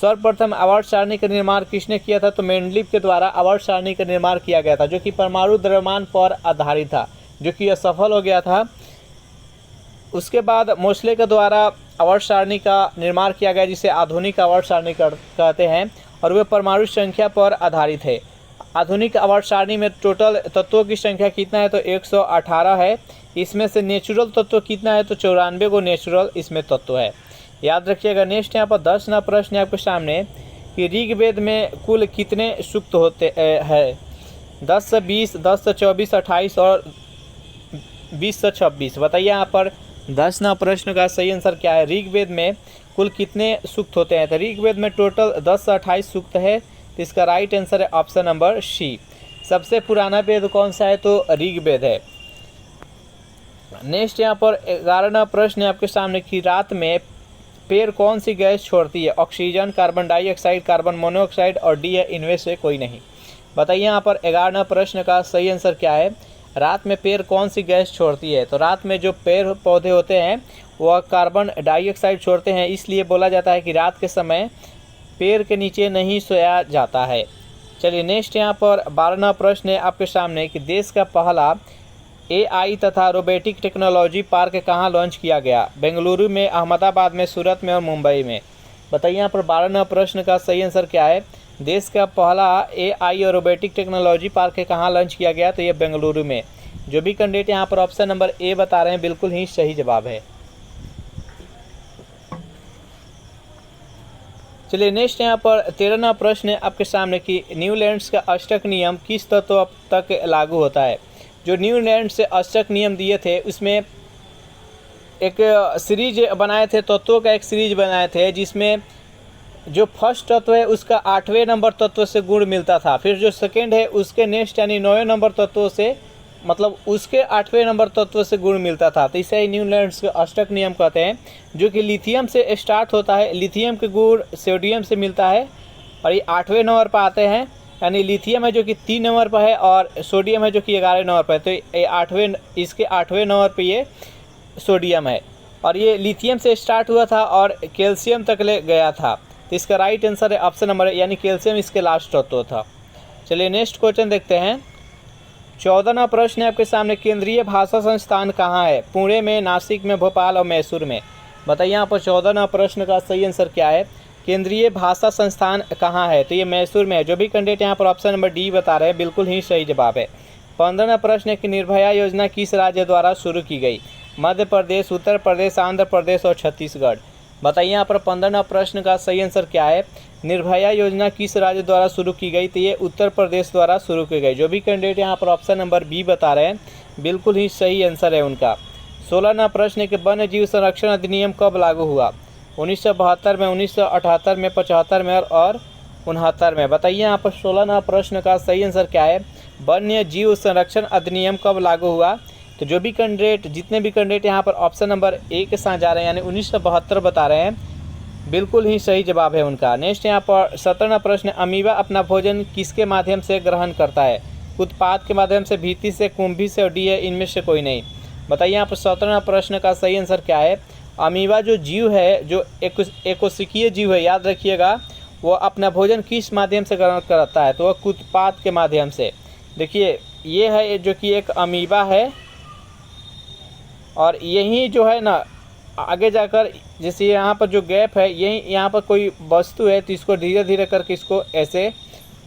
सर्वप्रथम आवर्त सारणी का निर्माण किसने किया था? तो मेंडलीव के द्वारा आवर्त सारणी का निर्माण किया गया था, जो कि परमाणु द्रव्यमान पर आधारित था, जो कि असफल हो गया था। उसके बाद मोसले के द्वारा आवर्त सारणी का निर्माण किया गया, जिसे आधुनिक आवर्त सारणी कहते हैं, और वे परमाणु संख्या पर आधारित है। आधुनिक आवर्त सारणी में टोटल तत्वों की संख्या कितना है? तो 118 है। इसमें से नेचुरल तत्व कितना है? तो 94 को नेचुरल इसमें तत्व है। याद रखिएगा। नेक्स्ट यहाँ पर 10वां प्रश्न है आपके सामने कि ऋग्वेद में कुल कितने सूक्त होते हैं? 10 से 20, 10 से 24, 28 और 20 से 26। बताइए यहाँ पर 10वां प्रश्न का सही आंसर क्या है? ऋग्वेद में कुल कितने सूक्त होते हैं? तो ऋग्वेद में टोटल 10 से 28 सूक्त है। तो इसका राइट आंसर है ऑप्शन नंबर सी। सबसे पुराना वेद कौन सा है? तो ऋग्वेद है। नेक्स्ट यहाँ पर 11वां प्रश्न है आपके सामने कि रात में पेड़ कौन सी गैस छोड़ती है? Oxygen, carbon dioxide, carbon monoxide और डी है इनमें से कोई नहीं। बताइए यहाँ पर 11वां प्रश्न का सही आंसर क्या है? रात में पेड़ कौन सी गैस छोड़ती है? तो रात में जो पेड़ पौधे होते हैं वह कार्बन डाइऑक्साइड छोड़ते हैं, इसलिए बोला जाता है कि रात के समय पेड़ के नीचे नहीं सोया जाता है। चलिए नेक्स्ट यहाँ पर 12वां प्रश्न है आपके सामने कि देश का पहला AI तथा रोबोटिक टेक्नोलॉजी पार्क कहाँ लॉन्च किया गया? बेंगलुरु में, अहमदाबाद में, सूरत में और मुंबई में। बताइए यहाँ पर 12वां प्रश्न का सही आंसर क्या है? देश का पहला AI और रोबोटिक टेक्नोलॉजी पार्क कहाँ लॉन्च किया गया? तो ये बेंगलुरु में। जो भी कैंडिडेट यहाँ पर ऑप्शन नंबर ए बता रहे हैं बिल्कुल ही सही जवाब है। चलिए नेक्स्ट यहाँ पर 13वां प्रश्न है आपके सामने कि न्यूलैंड्स का अष्टक नियम किस तत्व तक लागू होता है? जो न्यूलैंड से अष्टक नियम दिए थे उसमें एक सीरीज बनाए थे, तत्वों का एक सीरीज बनाए थे, जिसमें जो फर्स्ट तत्व है उसका 8वें नंबर तत्व से गुण मिलता था। फिर जो सेकंड है उसके नेक्स्ट यानी 9वें नंबर तत्व से, मतलब उसके 8वें नंबर तत्व से गुण मिलता था। तो इसे न्यूलैंड्स का अष्टक नियम कहते हैं, जो कि लिथियम से स्टार्ट होता है। लिथियम के गुण सोडियम से मिलता है और ये 8वें नंबर पर आते हैं। यानी लिथियम है जो कि 3 नंबर पर है और सोडियम है जो कि 11 नंबर पर है। तो ये इसके 8वें नंबर पर ये सोडियम है और ये लिथियम से स्टार्ट हुआ था और कैल्शियम तक ले गया था। तो इसका राइट आंसर है ऑप्शन नंबर, यानी कैल्शियम इसके लास्ट तत्व था। चलिए नेक्स्ट क्वेश्चन देखते हैं। 14वां प्रश्न है आपके सामने, केंद्रीय भाषा संस्थान कहाँ है? पुणे में, नासिक में, भोपाल और मैसूर में। बताइए यहाँ पर 14वां प्रश्न का सही आंसर क्या है? केंद्रीय भाषा संस्थान कहाँ है? तो ये मैसूर में है। जो भी कैंडिडेट यहाँ पर ऑप्शन नंबर डी बता रहे हैं बिल्कुल ही सही जवाब है। 15वां प्रश्न है कि निर्भया योजना किस राज्य द्वारा शुरू की गई? मध्य प्रदेश, उत्तर प्रदेश, आंध्र प्रदेश और छत्तीसगढ़। बताइए यहाँ पर 15वां प्रश्न का सही आंसर क्या है? निर्भया योजना किस राज्य द्वारा शुरू की गई? तो ये उत्तर प्रदेश द्वारा शुरू की गई। जो भी कैंडिडेट यहाँ पर ऑप्शन नंबर बी बता रहे हैं बिल्कुल ही सही आंसर है उनका। 16वां प्रश्न है कि वन्य जीव संरक्षण अधिनियम कब लागू हुआ? 1972 में, 1978 में, 75 में और 69 में। बताइए यहाँ पर 16वां प्रश्न का सही आंसर क्या है? वन्य जीव संरक्षण अधिनियम कब लागू हुआ? तो जो भी कैंडिडेट, जितने भी कैंडिडेट यहाँ पर ऑप्शन नंबर ए के साथ जा रहे हैं यानी 1972 बता रहे हैं बिल्कुल ही सही जवाब है उनका। नेक्स्ट यहाँ पर 17वां प्रश्न, अमीबा अपना भोजन किसके माध्यम से ग्रहण करता है? उत्पाद के माध्यम से, भित्ति से, कुंभी से और डी है इनमें से कोई नहीं। बताइए यहाँ पर 17वां प्रश्न का सही आंसर क्या है? अमीबा जो जीव है, जो एकोशिकीय जीव है, याद रखिएगा, वो अपना भोजन किस माध्यम से ग्रहण करता है? तो वह उत्पाद के माध्यम से। देखिए ये है जो कि एक अमीबा है और यही जो है ना आगे जाकर, जैसे यहाँ पर जो गैप है, यही यहाँ पर कोई वस्तु है तो इसको धीरे धीरे करके इसको ऐसे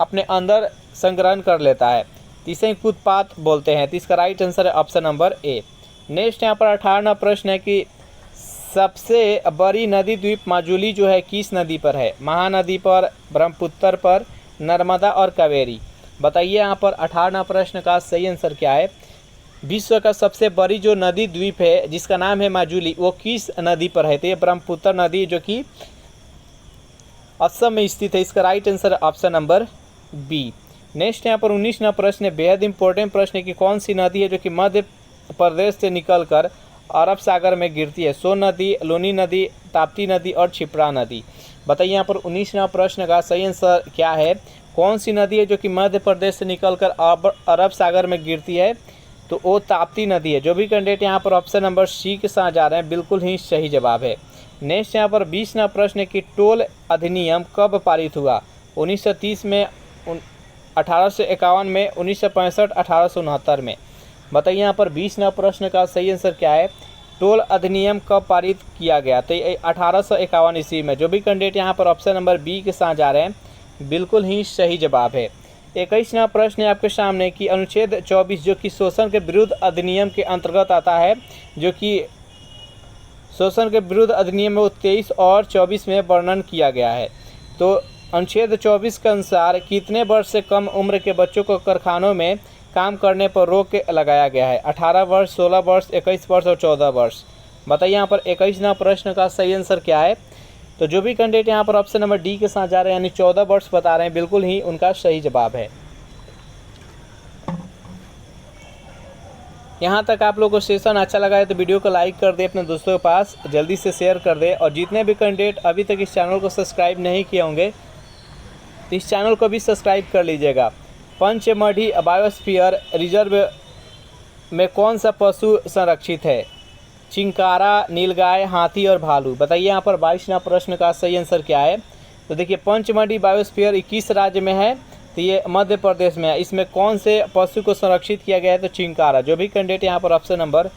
अपने अंदर संग्रहण कर लेता है, तो इसे उत्पाद बोलते हैं। तो इसका राइट आंसर है ऑप्शन नंबर ए। नेक्स्ट यहाँ पर 18वां प्रश्न है कि सबसे बड़ी नदी द्वीप माजुली जो है किस नदी पर है? महानदी पर, ब्रह्मपुत्र पर, नर्मदा और कावेरी। बताइए यहाँ पर 18वां प्रश्न का सही आंसर क्या है? विश्व का सबसे बड़ी जो नदी द्वीप है जिसका नाम है माजुली, वो किस नदी पर है? तो ये ब्रह्मपुत्र नदी जो कि असम में स्थित है। इसका right answer option number B. Next यहाँ पर 19वां प्रश्न है, बेहद इंपॉर्टेंट प्रश्न है कि कौन सी नदी है जो कि मध्य प्रदेश से निकलकर अरब सागर में गिरती है। सोन नदी, लूनी नदी, ताप्ती नदी और क्षिप्रा नदी। बताइए यहाँ पर 19वां प्रश्न का सही आंसर क्या है। कौन सी नदी है जो कि मध्य प्रदेश से निकलकर अरब सागर में गिरती है, तो वो ताप्ती नदी है। जो भी कैंडिडेट यहाँ पर ऑप्शन नंबर सी के साथ जा रहे हैं बिल्कुल ही सही जवाब है। नेक्स्ट यहाँ पर 20वां प्रश्न है कि टोल अधिनियम कब पारित हुआ। 1930 में, 1851 में, 1965, 1869 में। बताइए यहाँ पर 20वां प्रश्न का सही आंसर क्या है। टोल अधिनियम कब पारित किया गया, तो 1851 ईस्वी में। जो भी कैंडिडेट यहाँ पर ऑप्शन नंबर बी के साथ जा रहे हैं बिल्कुल ही सही जवाब है। 21वां प्रश्न है आपके सामने कि अनुच्छेद 24 जो कि शोषण के विरुद्ध अधिनियम के अंतर्गत आता है, जो कि शोषण के विरुद्ध अधिनियम में 23 और 24 में वर्णन किया गया है। तो अनुच्छेद 24 के अनुसार कितने वर्ष से कम उम्र के बच्चों को कारखानों में काम करने पर रोक लगाया गया है। 18 वर्ष, 16 वर्ष, 21 वर्ष और 14 वर्ष। बताइए यहाँ पर 21वां प्रश्न का सही आंसर क्या है। तो जो भी कैंडिडेट यहाँ पर ऑप्शन नंबर डी के साथ जा रहे हैं यानी 14 वर्ष बता रहे हैं बिल्कुल ही उनका सही जवाब है। यहाँ तक आप लोगों को सेशन अच्छा लगा है तो वीडियो को लाइक कर दे, अपने दोस्तों के पास जल्दी से शेयर कर दे। और जितने भी कैंडिडेट अभी तक इस चैनल को सब्सक्राइब नहीं किए होंगे तो इस चैनल को भी सब्सक्राइब कर लीजिएगा। पंचमढ़ी बायोस्फीयर रिजर्व में कौन सा पशु संरक्षित है। चिंकारा, नीलगाय, हाथी और भालू। बताइए यहाँ पर 22वां प्रश्न का सही आंसर क्या है। तो देखिए पंचमढ़ी बायोस्फीयर 21 राज्य में है, तो ये मध्य प्रदेश में है। इसमें कौन से पशु को संरक्षित किया गया है, तो चिंकारा। जो भी कैंडिडेट यहाँ पर ऑप्शन नंबर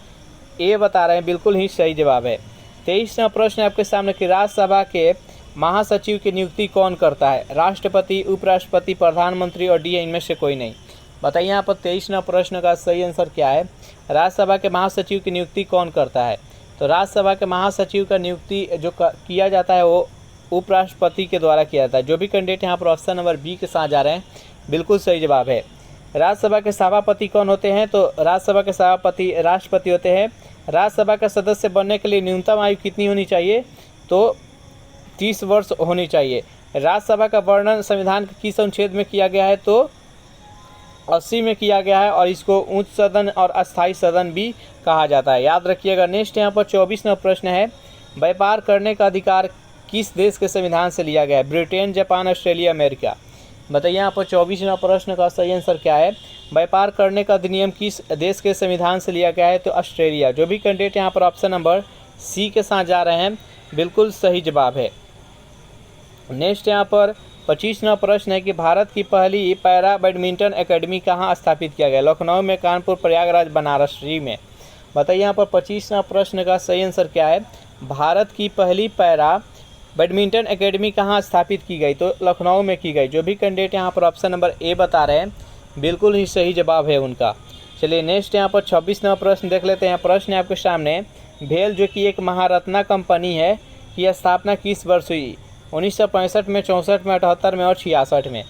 ए बता रहे हैं बिल्कुल ही सही जवाब है। 23वां प्रश्न आपके सामने कि राज्यसभा के महासचिव की नियुक्ति कौन करता है। राष्ट्रपति, उपराष्ट्रपति, प्रधानमंत्री और डी इनमें से कोई नहीं। बताइए यहाँ पर 23वां प्रश्न का सही आंसर क्या है। राज्यसभा के महासचिव की नियुक्ति कौन करता है। तो राज्यसभा के महासचिव का नियुक्ति जो किया जाता है वो उपराष्ट्रपति के द्वारा किया जाता है। जो भी कैंडिडेट यहाँ पर ऑप्शन नंबर बी के साथ जा रहे हैं बिल्कुल सही जवाब है। राज्यसभा के सभापति कौन होते हैं, तो राज्यसभा के सभापति राष्ट्रपति होते हैं। राज्यसभा का सदस्य बनने के लिए न्यूनतम आयु कितनी होनी चाहिए, तो 30 वर्ष होनी चाहिए। राज्यसभा का वर्णन संविधान के किस अनुच्छेद में किया गया है, तो 80 में किया गया है और इसको उच्च सदन और अस्थायी सदन भी कहा जाता है, याद रखिएगा। नेक्स्ट यहाँ पर 24वां प्रश्न है, व्यापार करने का अधिकार किस देश के संविधान से लिया गया है। Britain, Japan, Australia, America. बताइए यहाँ पर 24वां प्रश्न का सही आंसर क्या है। व्यापार करने का अधिनियम किस देश के संविधान से लिया गया है, तो ऑस्ट्रेलिया। जो भी कैंडिडेट यहाँ पर ऑप्शन नंबर सी के साथ जा रहे हैं बिल्कुल सही जवाब है। नेक्स्ट यहाँ पर 25वां प्रश्न है कि भारत की पहली पैरा बैडमिंटन एकेडमी कहाँ स्थापित किया गया। लखनऊ में, कानपुर, प्रयागराज, बनारस में। बताइए यहाँ पर 25वां प्रश्न का सही आंसर क्या है। भारत की पहली पैरा बैडमिंटन एकेडमी कहाँ स्थापित की गई, तो लखनऊ में की गई। जो भी कैंडिडेट यहाँ पर ऑप्शन नंबर ए बता रहे हैं बिल्कुल ही सही जवाब है उनका। चलिए नेक्स्ट यहाँ पर 26वां प्रश्न देख लेते हैं। प्रश्न है आपके सामने, भेल जो कि एक महारत्ना कंपनी है की स्थापना किस वर्ष हुई। 1965 में, 64 में, 78 में और 66 में।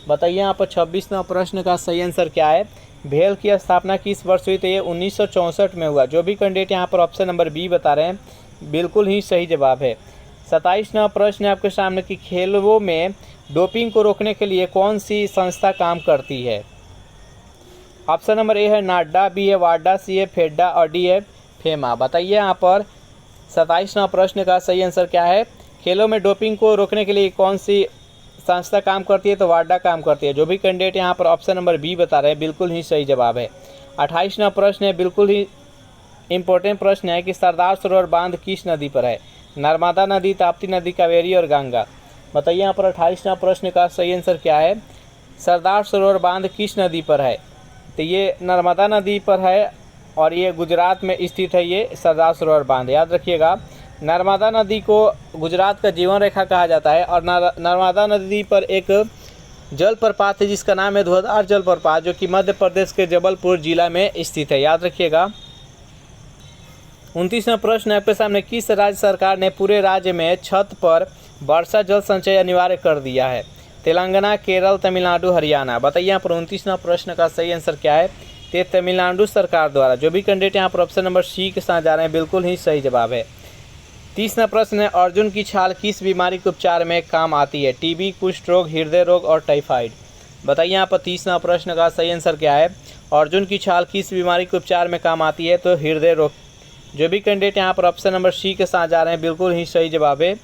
बताइए यहाँ पर 26वां प्रश्न का सही आंसर क्या है। भेल की स्थापना किस वर्ष हुई, तो ये 1964 में हुआ। जो भी कैंडिडेट यहाँ पर ऑप्शन नंबर बी बता रहे हैं बिल्कुल ही सही जवाब है। 27वां प्रश्न है आपके सामने कि खेलों में डोपिंग को रोकने के लिए कौन सी संस्था काम करती है। ऑप्शन नंबर ए है नाडा, बी है वाडा, सी है फेडा और डी है फेमा। बताइए यहाँ पर 27वां प्रश्न का सही आंसर क्या है। खेलों में डोपिंग को रोकने के लिए कौन सी संस्था काम करती है, तो वाडा काम करती है। जो भी कैंडिडेट यहाँ पर ऑप्शन नंबर बी बता रहे हैं बिल्कुल ही सही जवाब है। 28वां प्रश्न है, बिल्कुल ही इम्पोर्टेंट प्रश्न है कि सरदार सरोवर बांध किस नदी पर है। नर्मदा नदी, ताप्ती नदी, कावेरी और गंगा। बताइए यहाँ पर 28वां प्रश्न का सही आंसर क्या है। सरदार सरोवर बांध किस नदी पर है, तो ये नर्मदा नदी पर है और ये गुजरात में स्थित है ये सरदार सरोवर बांध, याद रखिएगा। नर्मदा नदी को गुजरात का जीवन रेखा कहा जाता है और नर्मदा नदी पर एक जलप्रपात है जिसका नाम है धुआंधार जलप्रपात, जो कि मध्य प्रदेश के जबलपुर जिला में स्थित है, याद रखिएगा। 29वां प्रश्न आपके सामने, किस राज्य सरकार ने पूरे राज्य में छत पर वर्षा जल संचय अनिवार्य कर दिया है। तेलंगाना, केरल, तमिलनाडु, हरियाणा। बताइए यहाँ पर 29वां प्रश्न का सही आंसर क्या है। तो तमिलनाडु सरकार द्वारा। जो भी कैंडिडेट यहाँ पर ऑप्शन नंबर सी के साथ जा रहे हैं बिल्कुल ही सही जवाब है। 30वां प्रश्न है, अर्जुन की छाल किस बीमारी के उपचार में काम आती है। टीबी, कुष्ठ रोग, हृदय रोग और टाइफाइड। बताइए यहाँ पर 30वां प्रश्न का सही आंसर क्या है। अर्जुन की छाल किस बीमारी के उपचार में काम आती है, तो हृदय रोग। जो भी कैंडिडेट यहाँ पर ऑप्शन नंबर सी के साथ जा रहे हैं बिल्कुल ही सही जवाब है।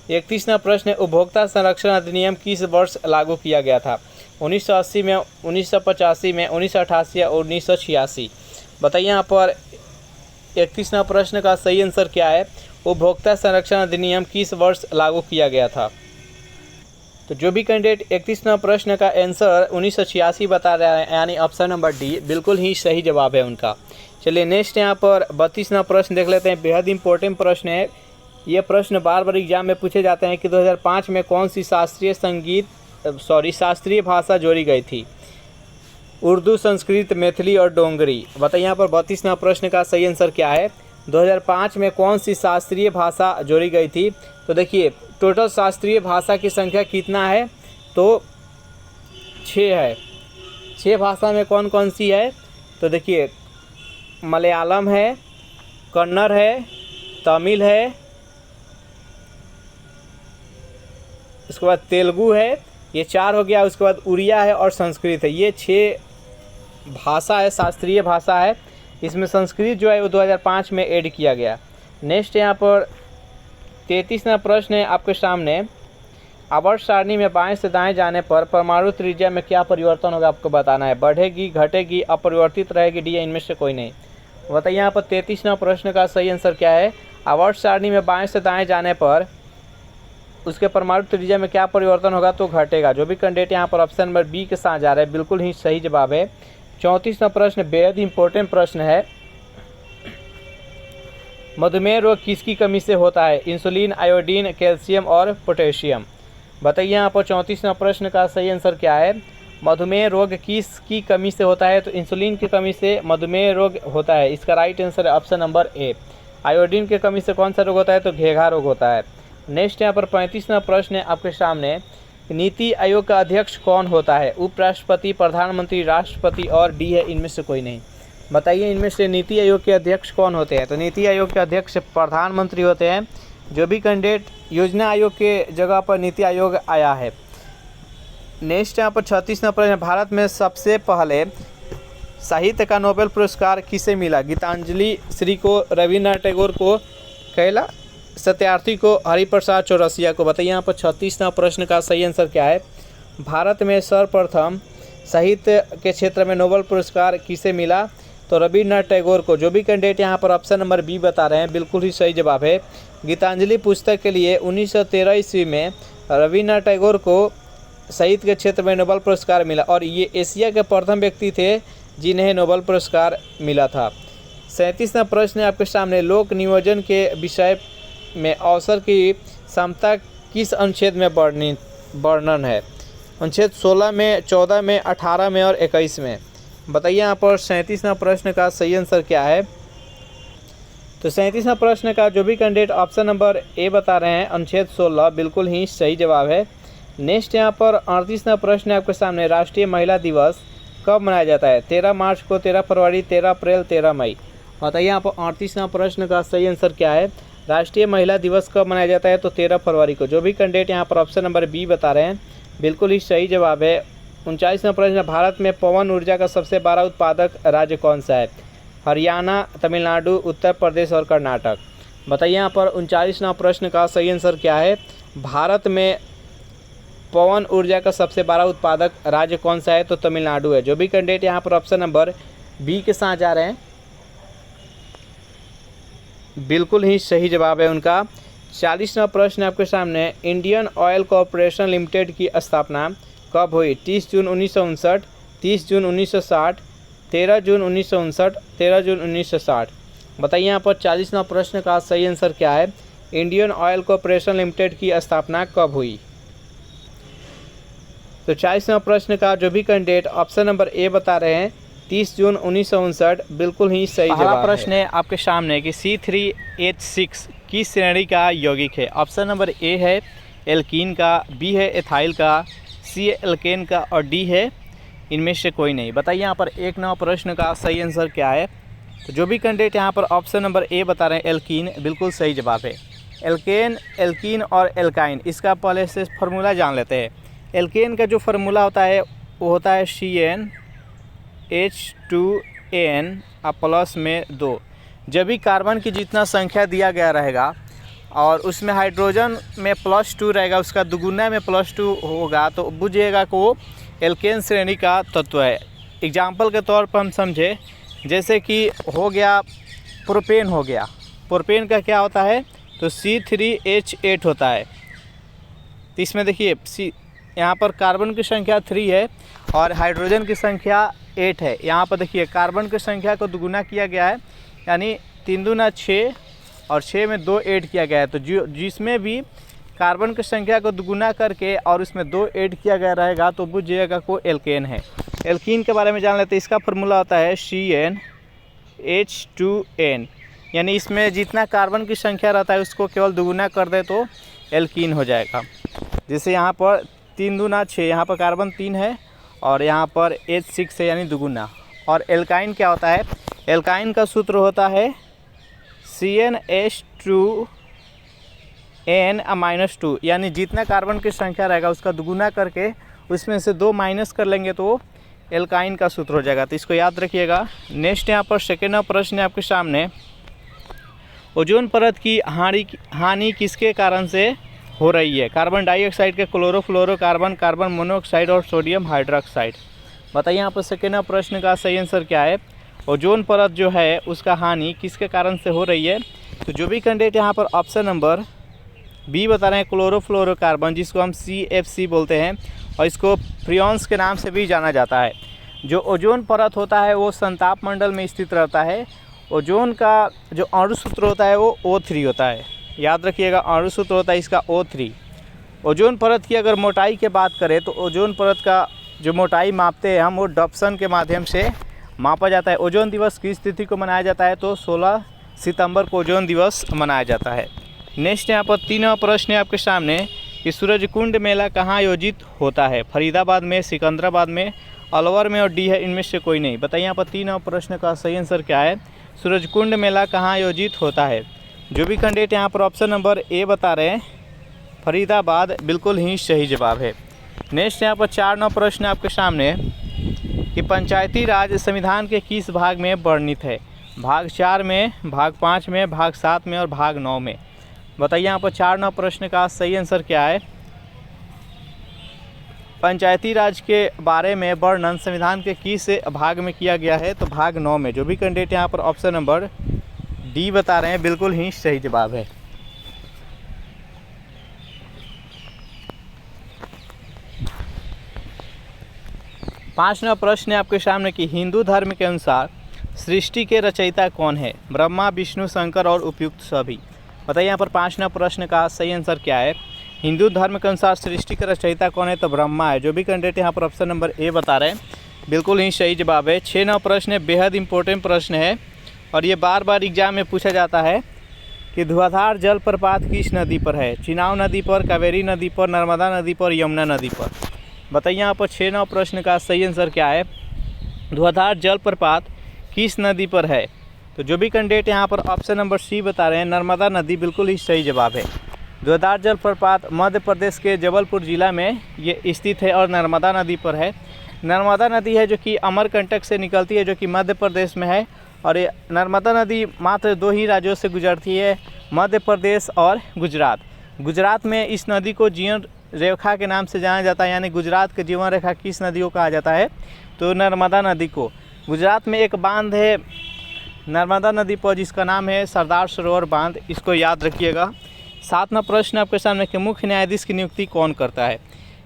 31वां प्रश्न है, उपभोक्ता संरक्षण अधिनियम किस वर्ष लागू किया गया था, 1980 में, 1985 में, 1988 या 1986। बताइए यहाँ पर 31वां प्रश्न का सही आंसर क्या है। उपभोक्ता संरक्षण अधिनियम किस वर्ष लागू किया गया था। तो जो भी कैंडिडेट 31वां प्रश्न का आंसर 1986 बता रहा है, यानी ऑप्शन नंबर डी बिल्कुल ही सही जवाब है उनका। चलिए नेक्स्ट यहाँ पर 32वां प्रश्न देख लेते हैं। बेहद इंपॉर्टेंट प्रश्न है। ये प्रश्न बार बार एग्जाम में पूछे जाते हैं कि 2005 में कौन सी शास्त्रीय भाषा जोड़ी गई थी, उर्दू, संस्कृत, मैथिली और डोंगरी। बताइए यहाँ पर 32वां प्रश्न का सही आंसर क्या है। 2005 में कौन सी शास्त्रीय भाषा जोड़ी गई थी। तो देखिए टोटल शास्त्रीय भाषा की संख्या कितना है, तो 6 है। 6 भाषा में कौन कौन सी है, तो देखिए मलयालम है, कन्नड़ है, तमिल है, उसके बाद तेलुगु है, ये 4 हो गया। उसके बाद उड़िया है और संस्कृत है। ये 6 भाषा है, शास्त्रीय भाषा है। इसमें संस्कृत जो है वो 2005 में ऐड किया गया। नेक्स्ट यहाँ पर 33वां प्रश्न है आपके सामने। आवर्त सारणी में बाएं से दाएं जाने पर परमाणु त्रिज्या में क्या परिवर्तन होगा, आपको बताना है। बढ़ेगी, घटेगी, अपरिवर्तित रहेगी, डी, इनमें से कोई नहीं। बताइए यहाँ पर 33वां प्रश्न का सही आंसर क्या है। आवर्त सारणी में बाएं से दाएं जाने पर उसके परमाणु त्रिज्या में क्या परिवर्तन होगा, तो घटेगा। जो भी कैंडिडेट यहाँ पर ऑप्शन नंबर बी के साथ जा रहे हैं बिल्कुल ही सही जवाब है। 34वां प्रश्न बेहद इंपॉर्टेंट प्रश्न है। मधुमेह रोग किसकी कमी से होता है, इंसुलिन, आयोडीन, कैल्शियम और पोटेशियम। बताइए यहाँ पर 34वां प्रश्न का सही आंसर क्या है। मधुमेह रोग किसकी कमी से होता है, तो इंसुलिन की कमी से मधुमेह रोग होता है। इसका राइट आंसर है ऑप्शन नंबर ए। आयोडीन की कमी से कौन सा रोग होता है, तो घेघा रोग होता है। नेक्स्ट यहाँ पर 35वां प्रश्न है आपके सामने। नीति आयोग का अध्यक्ष कौन होता है, उपराष्ट्रपति, प्रधानमंत्री, राष्ट्रपति और डी है इनमें से कोई नहीं। बताइए इनमें से नीति आयोग के अध्यक्ष कौन होते हैं, तो नीति आयोग के अध्यक्ष प्रधानमंत्री होते हैं। जो भी कैंडिडेट योजना आयोग के जगह पर नीति आयोग आया है। नेक्स्ट यहाँ पर 36वां प्रश्न, भारत में सबसे पहले साहित्य का नोबेल पुरस्कार किसे मिला, गीतांजलि श्री को, रविन्द्रनाथ टैगोर को, कैला सत्यार्थी को, हरिप्रसाद चौरसिया को। बताइए यहाँ पर 36वां प्रश्न का सही आंसर क्या है। भारत में सर्वप्रथम साहित्य के क्षेत्र में नोबेल पुरस्कार किसे मिला, तो रविन्द्रनाथ टैगोर को। जो भी कैंडिडेट यहाँ पर ऑप्शन नंबर बी बता रहे हैं बिल्कुल ही सही जवाब है। गीतांजलि पुस्तक के लिए 1913 ईस्वी में रविन्द्रनाथ टैगोर को साहित्य के क्षेत्र में नोबेल पुरस्कार मिला और ये एशिया के प्रथम व्यक्ति थे जिन्हें नोबेल पुरस्कार मिला था। 37वां प्रश्न है आपके सामने। लोक नियोजन के विषय में अवसर की समता किस अनुच्छेद में वर्णन है, अनुच्छेद 16 में, 14 में, 18 में और 21 में। बताइए यहाँ पर 37वां प्रश्न का सही आंसर क्या है। तो 37वां प्रश्न का जो भी कैंडिडेट ऑप्शन नंबर ए बता रहे हैं अनुच्छेद 16 बिल्कुल ही सही जवाब है। नेक्स्ट यहाँ पर 38वां प्रश्न है आपके सामने। राष्ट्रीय महिला दिवस कब मनाया जाता है, 13 मार्च को, 13 फरवरी, 13 अप्रैल, 13 मई। बताइए यहाँ पर 38वां प्रश्न का सही आंसर क्या है। राष्ट्रीय महिला दिवस कब मनाया जाता है, तो 13 फरवरी को। जो भी कैंडिडेट यहाँ पर ऑप्शन नंबर बी बता रहे हैं बिल्कुल ही सही जवाब है। 39वां प्रश्न, भारत में पवन ऊर्जा का सबसे बड़ा उत्पादक राज्य कौन सा है, हरियाणा, तमिलनाडु, उत्तर प्रदेश और कर्नाटक। बताइए यहाँ पर 39वां प्रश्न का सही आंसर क्या है। भारत में पवन ऊर्जा का सबसे बड़ा उत्पादक राज्य कौन सा है, तो तमिलनाडु है। जो भी कैंडिडेट यहाँ पर ऑप्शन नंबर बी के साथ जा रहे हैं बिल्कुल ही सही जवाब है उनका। 40वां प्रश्न आपके सामने। इंडियन ऑयल कॉरपोरेशन लिमिटेड की स्थापना कब हुई, 30 जून 1959, 30 जून 1960, 13 जून 1959, 13 जून 1960। बताइए यहाँ पर 40वां प्रश्न का सही आंसर क्या है। इंडियन ऑयल कॉरपोरेशन लिमिटेड की स्थापना कब हुई। तो 40वां प्रश्न का जो भी कैंडिडेट ऑप्शन नंबर ए बता रहे हैं 30 जून 1959 बिल्कुल ही सही जवाब है। पहला प्रश्न है आपके सामने कि C3H6 किस श्रेणी का यौगिक है। ऑप्शन नंबर ए है एल्कीन का, बी है एथाइल का, सी है एल्केन का और डी है इनमें से कोई नहीं। बताइए यहाँ पर 1 नंबर प्रश्न का सही आंसर क्या है। तो जो भी कैंडिडेट यहाँ पर ऑप्शन नंबर ए बता रहे हैं एल्कीन बिल्कुल सही जवाब है। एल्केन, एल्कीन और एल्काइन इसका पहले से फार्मूला जान लेते हैं। एल्केन का जो फार्मूला होता है वो होता है CnH2n प्लस में 2। जब भी कार्बन की जितना संख्या दिया गया रहेगा और उसमें हाइड्रोजन में +2 रहेगा, उसका दुगुना में +2 होगा, तो बुझिएगा कि वो एल्केन श्रेणी का तत्व है। एग्जाम्पल के तौर पर हम समझे, जैसे कि हो गया प्रोपेन, हो गया प्रोपेन का क्या होता है, तो C3H8 होता है। तो इसमें देखिए यहाँ पर कार्बन की संख्या 3 है और हाइड्रोजन की संख्या 8 है। यहाँ पर देखिए कार्बन की संख्या को दुगुना किया गया है, यानी 3 दूना 6 और 6 में 2 ऐड किया गया है। तो जिसमें भी कार्बन की संख्या को दुगुना करके और उसमें 2 ऐड किया गया रहेगा तो बुझिएगा को एल्केन है। एल्कीन के बारे में जान लेते हैं। इसका फार्मूला होता है CnH2n, यानी इसमें जितना कार्बन की संख्या रहता है उसको केवल दुगुना कर दे तो एल्कीन हो जाएगा। जैसे यहाँ पर 3 दूना 6, यहाँ पर कार्बन 3 है और यहाँ पर H6 है, यानी दुगुना। और एल्काइन क्या होता है, एल्काइन का सूत्र होता है CnH2n-2, यानी जितना कार्बन की संख्या रहेगा उसका दुगुना करके उसमें से 2 माइनस कर लेंगे तो एल्काइन का सूत्र हो जाएगा। तो इसको याद रखिएगा। नेक्स्ट यहाँ पर सेकेंड प्रश्न है आपके सामने, ओजोन परत की हानि किसके कारण से हो रही है? कार्बन डाइऑक्साइड के क्लोरोफ्लोरोकार्बन, कार्बन मोनोऑक्साइड और सोडियम हाइड्रोक्साइड। बताइए यहाँ पर सेकेंड प्रश्न का सही आंसर क्या है। ओजोन परत जो है उसका हानि किसके कारण से हो रही है? तो जो भी कैंडिडेट यहाँ पर ऑप्शन नंबर बी बता रहे हैं, क्लोरोफ्लोरोकार्बन, जिसको हम CFC बोलते हैं और इसको फ्रियॉन्स के नाम से भी जाना जाता है। जो ओजोन परत होता है वो संताप मंडल में स्थित रहता है। ओजोन का जो अणु सूत्र होता है वो O3 होता है, याद रखिएगा। अणु सूत्र होता है इसका O3। ओजोन परत की अगर मोटाई की बात करें तो ओजोन परत का जो मोटाई मापते हैं हम, वो डॉप्सन के माध्यम से मापा जाता है। ओजोन दिवस किस तिथि को मनाया जाता है? तो 16 सितंबर को ओजोन दिवस मनाया जाता है। नेक्स्ट यहाँ पर 3वां प्रश्न है आपके सामने कि सूरजकुंड मेला कहाँ आयोजित होता है? फरीदाबाद में, सिकंदराबाद में, अलवर में और डी है इनमें से कोई नहीं। बताइए यहाँ पर 3वां प्रश्न का सही आंसर क्या है। सूरजकुंड मेला कहाँ आयोजित होता है? जो भी कैंडिडेट यहाँ पर ऑप्शन नंबर ए बता रहे हैं, फरीदाबाद, बिल्कुल ही सही जवाब है। नेक्स्ट यहाँ पर 4वां प्रश्न आपके सामने कि पंचायती राज संविधान के किस भाग में वर्णित है? भाग 4 में, भाग 5 में, भाग 7 में और भाग 9 में। बताइए यहाँ पर 4वां प्रश्न का सही आंसर क्या है। पंचायती राज के बारे में वर्णन संविधान के किस भाग में किया गया है? तो भाग 9 में। जो भी कैंडिडेट यहाँ पर ऑप्शन नंबर डी बता रहे हैं, बिल्कुल ही सही जवाब है। पांचवा प्रश्न है आपके सामने कि हिंदू धर्म के अनुसार सृष्टि के रचयिता कौन है? ब्रह्मा, विष्णु, शंकर और उपयुक्त सभी। बताइए यहाँ पर 5वां प्रश्न का सही आंसर क्या है। हिंदू धर्म के अनुसार सृष्टि के रचयिता कौन है? तो ब्रह्मा है। जो भी कैंडिडेट यहाँ पर ऑप्शन नंबर ए बता रहे हैं, बिल्कुल ही सही जवाब है। 6वां प्रश्न है, बेहद इंपॉर्टेंट प्रश्न है और ये बार बार एग्जाम में पूछा जाता है कि धुआंधार जलप्रपात किस नदी पर है? चिनाब नदी पर, कावेरी नदी पर, नर्मदा नदी पर, यमुना नदी पर। बताइए यहाँ पर 6वां प्रश्न का सही आंसर क्या है। धुआंधार जलप्रपात किस नदी पर है? तो जो भी कैंडिडेट यहाँ पर ऑप्शन नंबर सी बता रहे हैं, नर्मदा नदी, बिल्कुल ही सही जवाब है। धुआंधार जलप्रपात मध्य प्रदेश के जबलपुर जिला में ये स्थित है और नर्मदा नदी पर है। नर्मदा नदी है जो कि अमरकंटक से निकलती है, जो कि मध्य प्रदेश में है। और ये नर्मदा नदी मात्र 2 ही राज्यों से गुजरती है, मध्य प्रदेश और गुजरात। गुजरात में इस नदी को जीवन रेखा के नाम से जाना जाता है, यानी गुजरात के जीवन रेखा किस नदी को कहा जाता है? तो नर्मदा नदी को। गुजरात में एक बांध है नर्मदा नदी पर जिसका नाम है सरदार सरोवर बांध, इसको याद रखिएगा। 7वां प्रश्न आपके सामने कि मुख्य न्यायाधीश की नियुक्ति कौन करता है?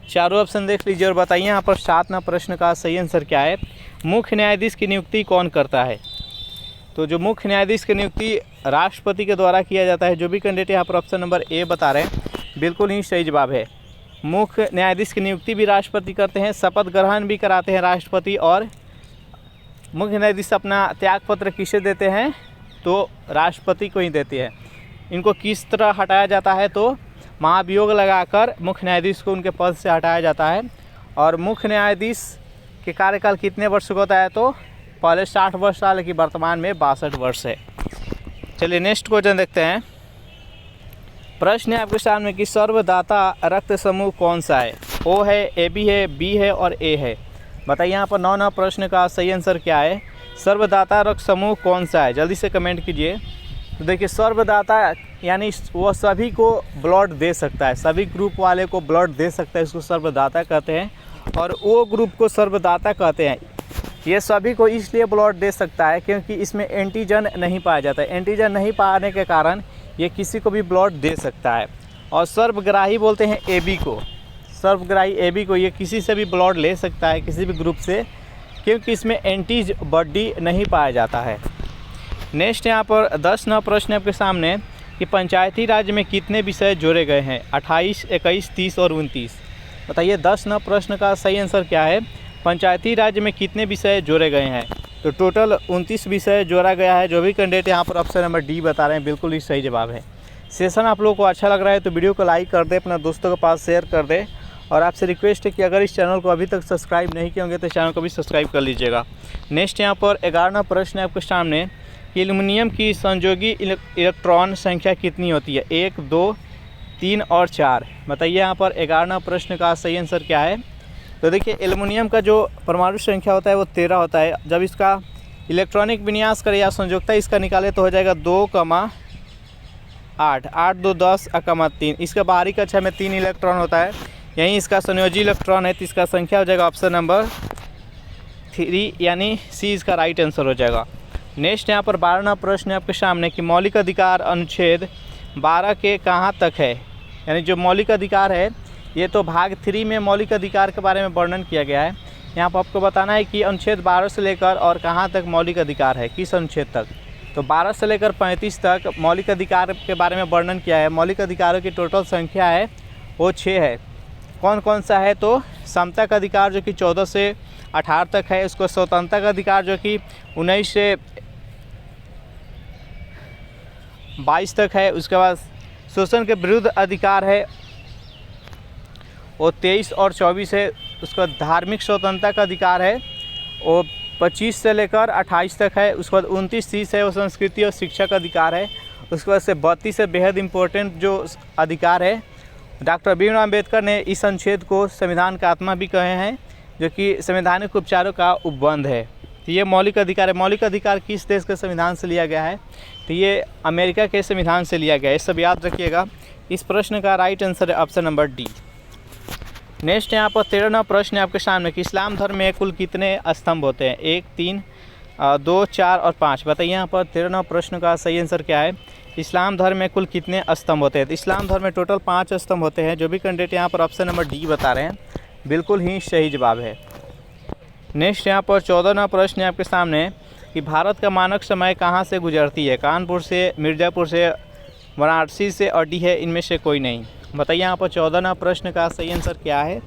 चारों ऑप्शन देख लीजिए और बताइए यहाँ पर 7वां प्रश्न का सही आंसर क्या है। मुख्य न्यायाधीश की नियुक्ति कौन करता है? तो जो मुख्य न्यायाधीश की नियुक्ति राष्ट्रपति के द्वारा किया जाता है। जो भी कैंडिडेट यहाँ पर ऑप्शन नंबर ए बता रहे हैं, बिल्कुल ही सही जवाब है। मुख्य न्यायाधीश की नियुक्ति भी राष्ट्रपति करते हैं, शपथ ग्रहण भी कराते हैं राष्ट्रपति। और मुख्य न्यायाधीश अपना त्यागपत्र किसे देते हैं? तो राष्ट्रपति को ही देते हैं। इनको किस तरह हटाया जाता है? तो महाभियोग लगाकर मुख्य न्यायाधीश को उनके पद से हटाया जाता है। और मुख्य न्यायाधीश के कार्यकाल कितने वर्ष का होता है? तो पहले 60 वर्ष था, लेकिन वर्तमान में 62 वर्ष है। चलिए नेक्स्ट क्वेश्चन देखते हैं। प्रश्न है आपके सामने कि सर्वदाता रक्त समूह कौन सा है? ओ है, AB है, B है और A है। बताइए यहाँ पर 9 प्रश्न का सही आंसर क्या है। सर्वदाता समूह कौन सा है, जल्दी से कमेंट कीजिए। तो देखिए सर्वदाता यानी वह सभी को ब्लड दे सकता है, सभी ग्रुप वाले को ब्लड दे सकता है, इसको सर्वदाता कहते हैं। और वो ग्रुप को सर्वदाता कहते हैं। ये सभी को इसलिए ब्लड दे सकता है क्योंकि इसमें एंटीजन नहीं पाया जाता है। एंटीजन नहीं पाने के कारण ये किसी को भी ब्लड दे सकता है। और सर्वग्राही बोलते हैं एबी को, सर्वग्राही एबी को, ये किसी से भी ब्लड ले सकता है, किसी भी ग्रुप से, क्योंकि इसमें एंटीबॉडी नहीं पाया जाता है। नेक्स्ट यहाँ पर 10 प्रश्न आपके सामने कि पंचायती राज में कितने विषय जोड़े गए हैं, 28, 21, 30 और 29। बताइए 10 प्रश्न का सही आंसर क्या है। पंचायती राज में कितने विषय जोड़े गए हैं, तो टोटल 29 विषय जोड़ा गया है। जो भी कैंडिडेट यहाँ पर ऑप्शन नंबर डी बता रहे हैं बिल्कुल ही सही जवाब है। सेशन आप लोगों को अच्छा लग रहा है तो वीडियो को लाइक कर दे, अपना दोस्तों के पास शेयर कर दे। और आपसे रिक्वेस्ट है कि अगर इस चैनल को अभी तक सब्सक्राइब नहीं किए होंगे तो चैनल को भी सब्सक्राइब कर लीजिएगा। नेक्स्ट यहाँ पर 11 प्रश्न है आपके सामने कि एल्युमिनियम की संयोगी इलेक्ट्रॉन संख्या कितनी होती है, 1, 2, 3 और 4। बताइए यहाँ पर 11 प्रश्न का सही आंसर क्या है। तो देखिए एल्युमिनियम का जो परमाणु संख्या होता है वो 13 होता है। जब इसका इलेक्ट्रॉनिक विन्यास करें या संयोजकता इसका निकाले तो हो जाएगा 2, 8, 8, 2, 10, 3। इसका बाहरी कक्षा में 3 इलेक्ट्रॉन होता है, यहीं इसका संयोजी इलेक्ट्रॉन है, तो इसका संख्या हो जाएगा ऑप्शन नंबर 3 यानी सी इसका राइट आंसर हो जाएगा। नेक्स्ट यहाँ पर 12 प्रश्न है आपके सामने कि मौलिक अधिकार अनुच्छेद 12 के कहाँ तक है, यानी जो मौलिक अधिकार है ये तो भाग 3 में मौलिक अधिकार के बारे में वर्णन किया गया है। यहाँ पर आपको बताना है कि अनुच्छेद 12 से लेकर और कहाँ तक मौलिक अधिकार है, किस अनुच्छेद तक। तो 12 से लेकर 35 तक मौलिक अधिकार के बारे में वर्णन किया है। मौलिक अधिकारों की टोटल संख्या है वो 6 है। कौन कौन सा है, तो समता का अधिकार जो कि 14 से 18 तक है, उसको स्वतंत्रता का अधिकार जो कि 19 से 22 तक है। उसके बाद शोषण के विरुद्ध अधिकार है वो 23 और 24 है। उसका धार्मिक स्वतंत्रता का अधिकार है वो 25 से लेकर 28 तक है। उसके बाद 29-30 है वो संस्कृति और शिक्षा का अधिकार है। उसके बाद से 32 से बेहद इम्पोर्टेंट जो अधिकार है, डॉक्टर भीमराव अम्बेडकर ने इस अनुच्छेद को संविधान का आत्मा भी कहे हैं, जो कि संवैधानिक उपचारों का उपबंध है। तो ये मौलिक अधिकार है। मौलिक अधिकार किस देश के संविधान से लिया गया है, तो ये अमेरिका के संविधान से लिया गया है, सब याद रखिएगा। इस प्रश्न का राइट आंसर है ऑप्शन नंबर डी। नेक्स्ट यहाँ पर 13 प्रश्न है आपके सामने कि इस्लाम धर्म में कुल कितने स्तंभ होते हैं, 1, 3, 2, 4 और 5। बताइए यहाँ पर 13 प्रश्न का सही आंसर क्या है। इस्लाम धर्म में कुल कितने स्तंभ होते हैं, तो इस्लाम धर्म में टोटल 5 स्तंभ होते हैं। जो भी कैंडिडेट यहाँ पर ऑप्शन नंबर डी बता रहे हैं बिल्कुल ही सही जवाब है। नेक्स्ट यहाँ पर 14 प्रश्न है आपके सामने कि भारत का मानक समय कहाँ से गुजरती है, कानपुर से, मिर्ज़ापुर से, वाराणसी से और डी है, इनमें से कोई नहीं। बताइए यहाँ पर 14 प्रश्न का सही आंसर क्या है।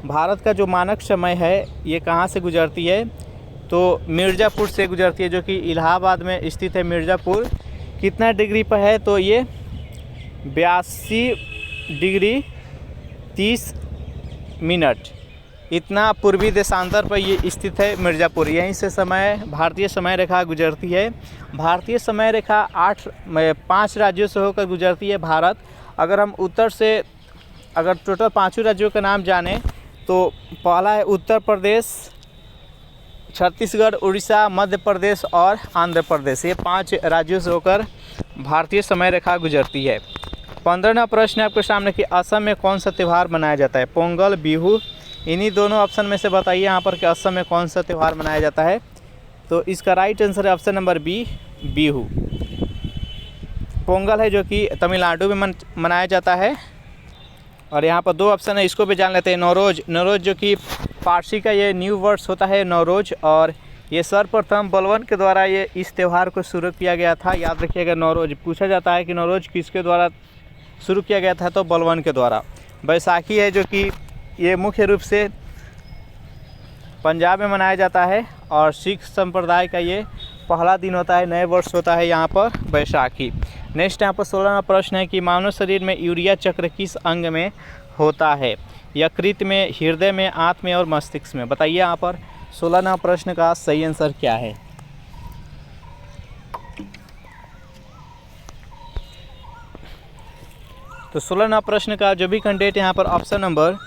भारत का जो मानक समय है ये कहाँ से गुजरती है, तो मिर्ज़ापुर से गुजरती है, जो कि इलाहाबाद में स्थित है। मिर्ज़ापुर कितना डिग्री पर है, तो ये 82 डिग्री 30 मिनट, इतना पूर्वी देशांतर पर ये स्थित है मिर्ज़ापुर। यहीं से समय भारतीय समय रेखा गुजरती है। भारतीय समय रेखा 5 राज्यों से होकर गुजरती है भारत। अगर हम उत्तर से अगर टोटल 5 राज्यों का नाम जाने तो पहला है उत्तर प्रदेश, छत्तीसगढ़, उड़ीसा, मध्य प्रदेश और आंध्र प्रदेश। ये 5 राज्यों से होकर भारतीय समय रेखा गुजरती है। 15 प्रश्न आपके सामने कि असम में कौन सा त्यौहार मनाया जाता है, पोंगल, बिहू। इन्हीं दोनों ऑप्शन में से बताइए यहाँ पर कि असम में कौन सा त्यौहार मनाया जाता है। तो इसका राइट आंसर है option number B, Bihu. Pongal है जो कि तमिलनाडु में मनाया जाता है। और यहाँ पर 2 ऑप्शन है, इसको भी जान लेते हैं। नौरोज, नौरोज जो कि फारसी का ये न्यू वर्ड्स होता है नौरोज, और ये सर्वप्रथम बलवन के द्वारा ये इस त्यौहार को शुरू किया गया था। याद रखिएगा नौरोज पूछा जाता है कि नौरोज किसके द्वारा शुरू किया गया था, तो बलवन के द्वारा। बैसाखी है जो कि ये मुख्य रूप से पंजाब में मनाया जाता है और सिख संप्रदाय का ये पहला दिन होता है, नए वर्ष होता है यहाँ पर बैसाखी। नेक्स्ट यहाँ पर 16वां प्रश्न है कि मानव शरीर में यूरिया चक्र किस अंग में होता है, यकृत में, हृदय में, आंत में और मस्तिष्क में। बताइए यहाँ पर 16वां प्रश्न का सही आंसर क्या है। तो 16वां प्रश्न का जो भी कैंडिडेट यहाँ पर ऑप्शन नंबर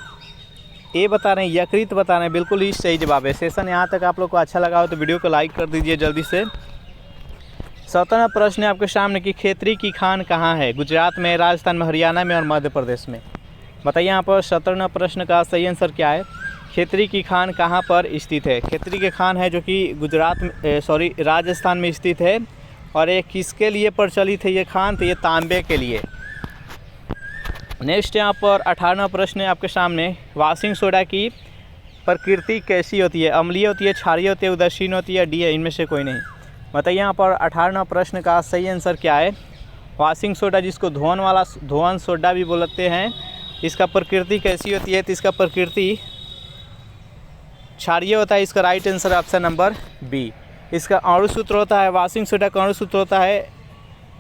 ए बता रहे हैं, यकृत बता रहे हैं, बिल्कुल ही सही जवाब है। सेशन यहाँ तक आप लोग को अच्छा लगा हो तो वीडियो को लाइक कर दीजिए जल्दी से। 17वां प्रश्न है आपके सामने कि खेतरी की खान कहाँ है? गुजरात में, राजस्थान में, हरियाणा में और मध्य प्रदेश में। बताइए यहाँ पर 17वां प्रश्न का सही आंसर क्या है? खेतरी की खान कहाँ पर स्थित है? खेतरी की खान है जो कि गुजरात में राजस्थान में स्थित है। और ये किसके लिए प्रचलित है ये खान? तो ये तांबे के लिए। नेक्स्ट यहाँ पर 18वां प्रश्न है आपके सामने, वॉशिंग सोडा की प्रकृति कैसी होती है? अम्लीय होती है, क्षारीय होती है, उदासीन होती है, डी है इनमें से कोई नहीं। बताइए यहाँ पर 18वां प्रश्न का सही आंसर क्या है? वॉशिंग सोडा जिसको धोवन सोडा भी बोलते हैं, इसका प्रकृति कैसी होती है? तो इसका प्रकृति क्षारीय होता है। इसका right answer option number B. इसका अणु सूत्र होता है, वॉशिंग सोडा का अणु सूत्र होता है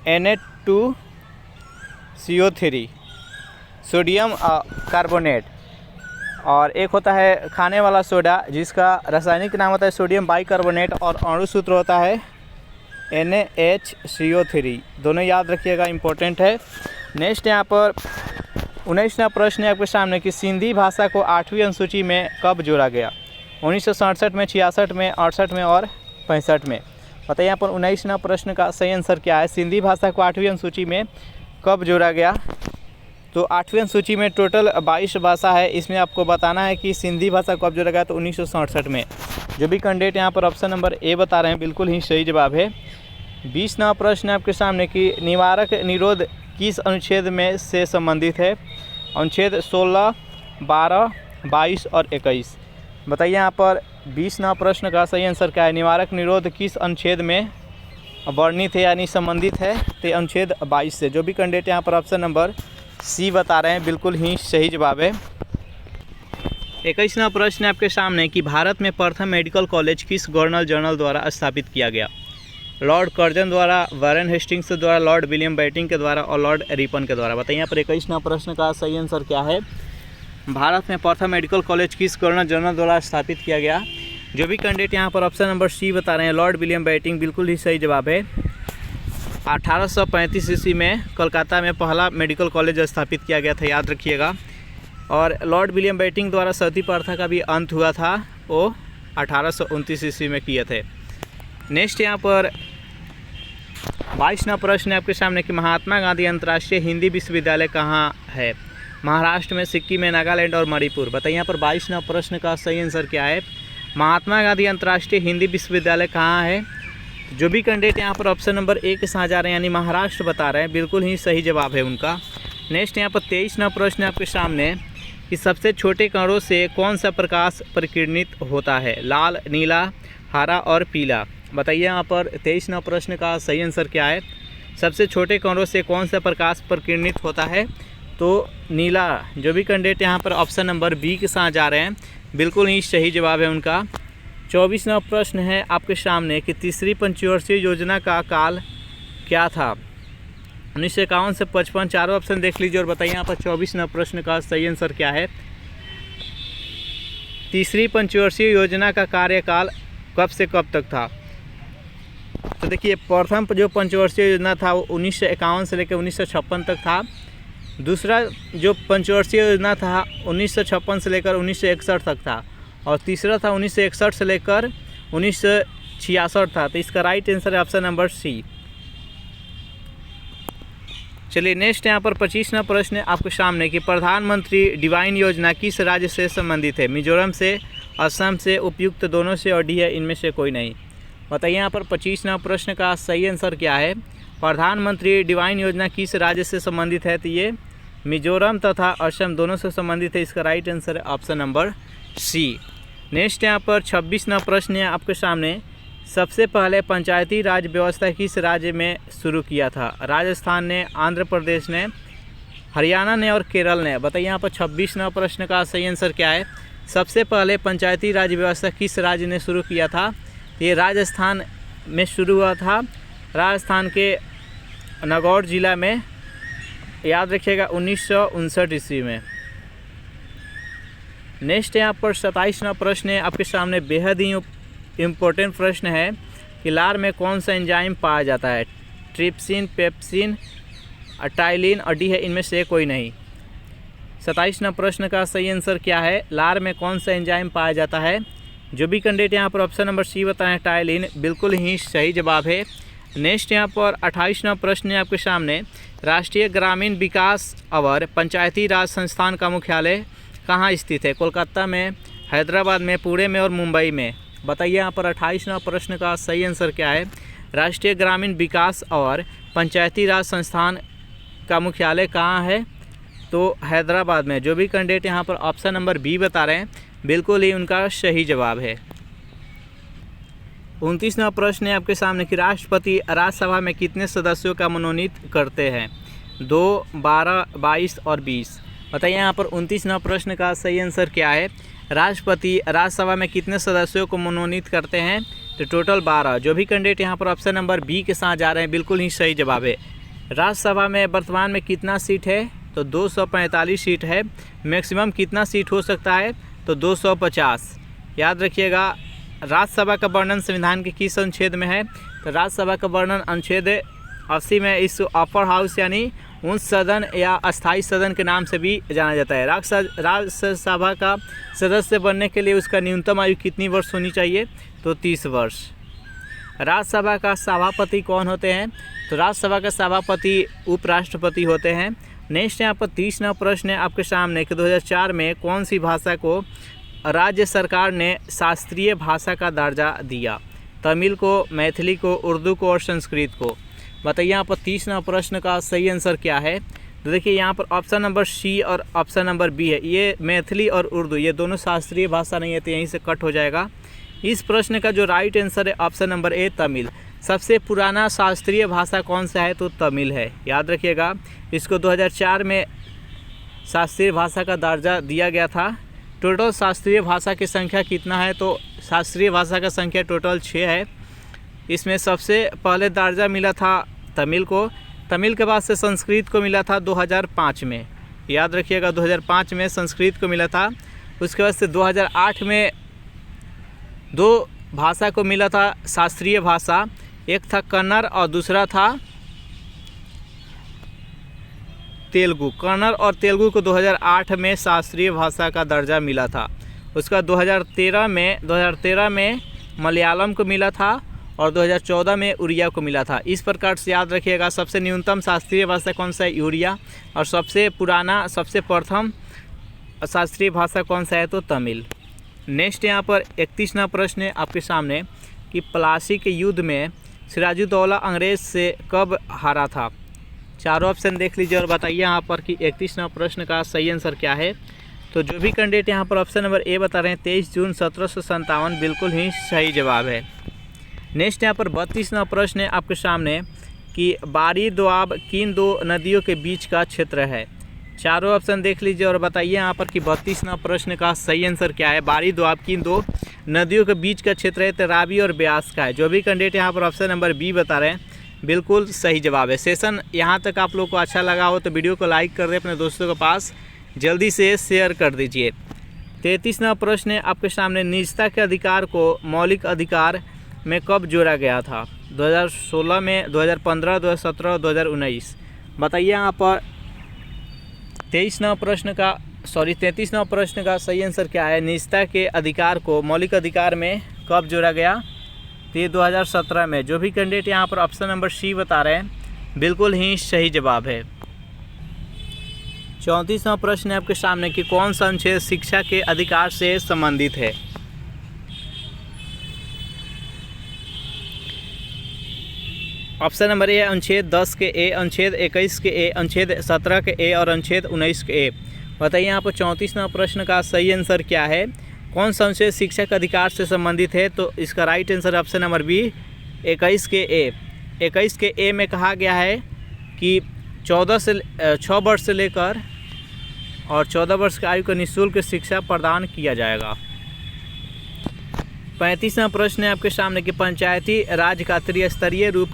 Na2CO3 सोडियम कार्बोनेट। और एक होता है खाने वाला सोडा जिसका रासायनिक नाम होता है सोडियम बाइकार्बोनेट और अणु सूत्र होता है NaHCO3। दोनों याद रखिएगा, इम्पोर्टेंट है। नेक्स्ट यहाँ पर 19वां प्रश्न है आपके सामने कि सिंधी भाषा को 8वीं अनुसूची में कब जोड़ा गया? 1967 में, 66 में, 68 में और 65 में। बताइए यहाँ पर 19वां प्रश्न का सही आंसर क्या है? सिंधी भाषा को 8वीं अनुसूची में कब जोड़ा गया? तो 8वीं अनुसूची में टोटल 22 भाषा है, इसमें आपको बताना है कि सिंधी भाषा कब जोड़ा गया। तो 1967 में। जो भी कैंडिडेट यहाँ पर ऑप्शन नंबर ए बता रहे हैं बिल्कुल ही सही जवाब है। 20वां प्रश्न है आपके सामने कि निवारक निरोध किस अनुच्छेद में से संबंधित है? अनुच्छेद 16, 12, 22 और 21। बताइए यहाँ पर 20वां प्रश्न का सही आंसर क्या है? निवारक निरोध किस अनुच्छेद में वर्णित है यानी संबंधित है? तो अनुच्छेद 22 से। जो भी कैंडिडेट यहाँ पर ऑप्शन नंबर सी बता रहे हैं बिल्कुल ही सही जवाब है। 21वां प्रश्न है आपके सामने कि भारत में प्रथम मेडिकल कॉलेज किस गवर्नर जनरल द्वारा स्थापित किया गया? लॉर्ड कर्जन द्वारा, वारेन हेस्टिंग्स द्वारा, लॉर्ड विलियम बेंटिंग के द्वारा और लॉर्ड रिपन के द्वारा। बताइए यहाँ पर 21वां प्रश्न का सही आंसर क्या है? भारत में प्रथम मेडिकल कॉलेज किस गवर्नर जनरल द्वारा स्थापित किया गया? जो भी कैंडिडेट यहाँ पर ऑप्शन नंबर सी बता रहे हैं, लॉर्ड विलियम बेंटिंग, बिल्कुल ही सही जवाब है। 1835 ईस्वी में कोलकाता में पहला मेडिकल कॉलेज स्थापित किया गया था, याद रखिएगा। और लॉर्ड विलियम बेंटिंग द्वारा सती प्रथा का भी अंत हुआ था, वो 1829 ईस्वी में किए थे। नेक्स्ट यहाँ पर 22वां प्रश्न है आपके सामने कि महात्मा गांधी अंतर्राष्ट्रीय हिंदी विश्वविद्यालय कहाँ है? महाराष्ट्र में, सिक्किम में, नागालैंड और मणिपुर। बताइए यहाँ पर 22वां प्रश्न का सही आंसर क्या है? महात्मा गांधी अंतर्राष्ट्रीय हिंदी विश्वविद्यालय कहाँ है? जो भी कैंडिडेट यहाँ पर ऑप्शन नंबर ए के साथ जा रहे हैं यानी महाराष्ट्र बता रहे हैं, बिल्कुल ही सही जवाब है उनका। नेक्स्ट यहाँ पर 23वां प्रश्न है आपके सामने कि सबसे छोटे कणों से कौन सा प्रकाश प्रकीर्णित होता है? लाल, नीला, हरा और पीला। बताइए यहाँ पर 23वां प्रश्न का सही आंसर क्या है? सबसे छोटे कणों से कौन सा प्रकाश प्रकीर्णित होता है? तो नीला। जो भी कैंडिडेट यहाँ पर ऑप्शन नंबर बी के साथ जा रहे हैं, बिल्कुल ही सही जवाब है उनका। 24वां प्रश्न है आपके सामने कि तीसरी पंचवर्षीय योजना का काल क्या था? 1951 से 55। चारों ऑप्शन देख लीजिए और बताइए यहाँ पर 24वां प्रश्न का सही आंसर क्या है? तीसरी पंचवर्षीय योजना का कार्यकाल कब से कब तक था? तो देखिए, प्रथम जो पंचवर्षीय योजना था वो 1951 से लेकर 1956 तक था। दूसरा जो पंचवर्षीय योजना था 1956 से लेकर 1961 तक था। और तीसरा था 1961 से लेकर 1966 था। तो इसका राइट आंसर है ऑप्शन नंबर सी। चलिए नेक्स्ट यहाँ पर 25वां प्रश्न है आपके सामने कि प्रधानमंत्री डिवाइन योजना किस राज्य से संबंधित है? मिजोरम से, असम से, उपयुक्त दोनों से और डी है इनमें से कोई नहीं। बताइए यहाँ पर 25वां प्रश्न का सही आंसर क्या है? प्रधानमंत्री डिवाइन योजना किस राज्य से संबंधित है? तो ये मिजोरम तथा असम दोनों से संबंधित है। इसका राइट आंसर है ऑप्शन नंबर सी। नेक्स्ट यहाँ पर 26वां प्रश्न है आपके सामने, सबसे पहले पंचायती राज व्यवस्था किस राज्य में शुरू किया था? राजस्थान ने, आंध्र प्रदेश ने, हरियाणा ने और केरल ने। बताइए यहाँ पर 26वां प्रश्न का सही आंसर क्या है? सबसे पहले पंचायती राज व्यवस्था किस राज्य ने शुरू किया था? ये राजस्थान में शुरू हुआ था, राजस्थान के नागौर जिला में, याद रखिएगा 1959 ईस्वी में। नेक्स्ट यहाँ पर 27वां प्रश्न है आपके सामने, बेहद ही इम्पोर्टेंट प्रश्न है कि लार में कौन सा एंजाइम पाया जाता है? ट्रिप्सिन, पेप्सिन, टाइलिन और डी है इनमें से कोई नहीं। 27वां प्रश्न का सही आंसर क्या है? लार में कौन सा एंजाइम पाया जाता है? जो भी कैंडिडेट यहाँ पर ऑप्शन नंबर सी बताएं टायलिन, बिल्कुल ही सही जवाब है। नेक्स्ट यहाँ पर 28वां प्रश्न है आपके सामने। राष्ट्रीय ग्रामीण विकास और पंचायती राज संस्थान का मुख्यालय कहाँ स्थित है? कोलकाता में, हैदराबाद में, पुणे में और मुंबई में। बताइए यहाँ पर 28वां प्रश्न का सही आंसर क्या है? राष्ट्रीय ग्रामीण विकास और पंचायती राज संस्थान का मुख्यालय कहाँ है? तो हैदराबाद में। जो भी कैंडिडेट यहाँ पर ऑप्शन नंबर बी बता रहे हैं, बिल्कुल ही उनका सही जवाब है। 29वां प्रश्न है आपके सामने कि राष्ट्रपति राज्यसभा में कितने सदस्यों का मनोनीत करते हैं? 2, 12, 22 और 20। बताइए यहाँ पर 29वां प्रश्न का सही आंसर क्या है? राष्ट्रपति राज्यसभा में कितने सदस्यों को मनोनीत करते हैं? तो टोटल 12। जो भी कैंडिडेट यहाँ पर ऑप्शन नंबर बी के साथ जा रहे हैं, बिल्कुल ही सही जवाब है। राज्यसभा में वर्तमान में कितना सीट है? तो 245 सीट है। मैक्सिमम कितना सीट हो सकता है? तो 250। याद रखिएगा। राज्यसभा का वर्णन संविधान के किस अनुच्छेद में है? तो राज्यसभा का वर्णन अनुच्छेद 80 में इस अपर हाउस यानी उन सदन या अस्थाई सदन के नाम से भी जाना जाता है। राज्यसभा का सदस्य बनने के लिए उसका न्यूनतम आयु कितनी वर्ष होनी चाहिए? तो 30 वर्ष। राज्यसभा का सभापति कौन होते हैं? तो राज्यसभा का सभापति उपराष्ट्रपति होते हैं। नेक्स्ट यहाँ पर 30वां प्रश्न है आपके सामने कि 2004 में कौन सी भाषा को राज्य सरकार ने शास्त्रीय भाषा का दर्जा दिया? तमिल को, मैथिली को, उर्दू को और संस्कृत को। बताइए यहाँ पर 30वां प्रश्न का सही आंसर क्या है? तो देखिए यहाँ पर ऑप्शन नंबर सी और ऑप्शन नंबर बी है। ये मैथिली और उर्दू ये दोनों शास्त्रीय भाषा नहीं है, तो यहीं से कट हो जाएगा। इस प्रश्न का जो राइट आंसर है ऑप्शन नंबर ए तमिल। सबसे पुराना शास्त्रीय भाषा कौन सा है? तो तमिल है। याद रखिएगा। इसको 2004 में शास्त्रीय भाषा का दर्जा दिया गया था। टोटल शास्त्रीय भाषा की संख्या कितना है? तो शास्त्रीय भाषा का संख्या टोटल 6 है। इसमें सबसे पहले दर्जा मिला था तमिल को। तमिल के बाद से संस्कृत को मिला था 2005 में। याद रखिएगा 2005 में संस्कृत को मिला था। उसके बाद से 2008 में 2 भाषा को मिला था शास्त्रीय भाषा। एक था कन्नड़ और दूसरा था तेलुगु। कन्नड़ और तेलुगु को 2008 में शास्त्रीय भाषा का दर्जा मिला था। उसका 2013 में मलयालम को मिला था और 2014 में उड़िया को मिला था। इस प्रकार से याद रखिएगा। सबसे न्यूनतम शास्त्रीय भाषा कौन सा है? उड़िया। और सबसे पुराना सबसे प्रथम शास्त्रीय भाषा कौन सा है? तो तमिल। नेक्स्ट यहाँ पर 31वां प्रश्न है आपके सामने कि प्लासी के युद्ध में सिराजुद्दौला अंग्रेज से कब हारा था? चारों ऑप्शन देख लीजिए और बताइए यहाँ पर कि 31वां प्रश्न का सही आंसर क्या है? तो जो भी कैंडिडेट यहाँ पर ऑप्शन नंबर ए बता रहे हैं 23 जून 1757, बिल्कुल ही सही जवाब है। नेक्स्ट यहाँ पर 32वां प्रश्न है आपके सामने कि बारी दोआब किन 2 नदियों के बीच का क्षेत्र है? चारों ऑप्शन देख लीजिए और बताइए यहाँ पर कि 32वां प्रश्न का सही आंसर क्या है? बारी दोआब किन 2 नदियों के बीच का क्षेत्र है? तो रावी और ब्यास का है। जो भी कैंडिडेट यहाँ पर ऑप्शन नंबर बी बता रहे हैं, बिल्कुल सही जवाब है। सेशन यहाँ तक आप लोग को अच्छा लगा हो तो वीडियो को लाइक कर दें, अपने दोस्तों के पास जल्दी से शेयर कर दीजिए। 33वां प्रश्न है आपके सामने। निजता के अधिकार को मौलिक अधिकार में कब जोड़ा गया था? 2016 में, 2015, 2017, 2019। बताइए यहाँ पर 33वां प्रश्न का सही आंसर क्या है? निजता के अधिकार को मौलिक अधिकार में कब जोड़ा गया? तो ये 2017 में। जो भी कैंडिडेट यहाँ पर ऑप्शन नंबर सी बता रहे हैं, बिल्कुल ही सही जवाब है। 34वां प्रश्न है आपके सामने कि कौन सा अनुच्छेद शिक्षा के अधिकार से संबंधित है? ऑप्शन नंबर ए अनुच्छेद 10 के ए, अनुच्छेद 21 के ए, अनुच्छेद 17 के ए और अनुच्छेद 19 के ए। बताइए यहाँ पर 34वां प्रश्न का सही आंसर क्या है? कौन सा अनुच्छेद शिक्षा के अधिकार से संबंधित है? तो इसका right answer option number B 21 के ए। 21 के ए में कहा गया है कि 6 वर्ष से लेकर और 14 वर्ष की आयु को निःशुल्क शिक्षा प्रदान किया जाएगा। 35वां प्रश्न है आपके सामने कि पंचायती राज का त्रिस्तरीय रूप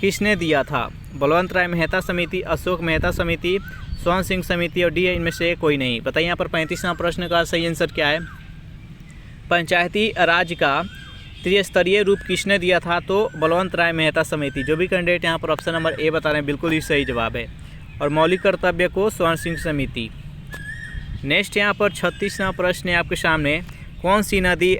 किसने दिया था? बलवंत राय मेहता समिति, अशोक मेहता समिति, स्वर्ण सिंह समिति और डी इनमें से कोई नहीं। बताइए यहाँ पर 35वां प्रश्न का सही आंसर क्या है? पंचायती राज का त्रिस्तरीय रूप किसने दिया था? तो बलवंत राय मेहता समिति। जो भी कैंडिडेट यहाँ पर ऑप्शन नंबर ए बता रहे हैं, बिल्कुल ही सही जवाब है। और मौलिक कर्तव्य को स्वर्ण सिंह समिति। नेक्स्ट यहाँ पर 36वां प्रश्न है आपके सामने, कौन सी नदी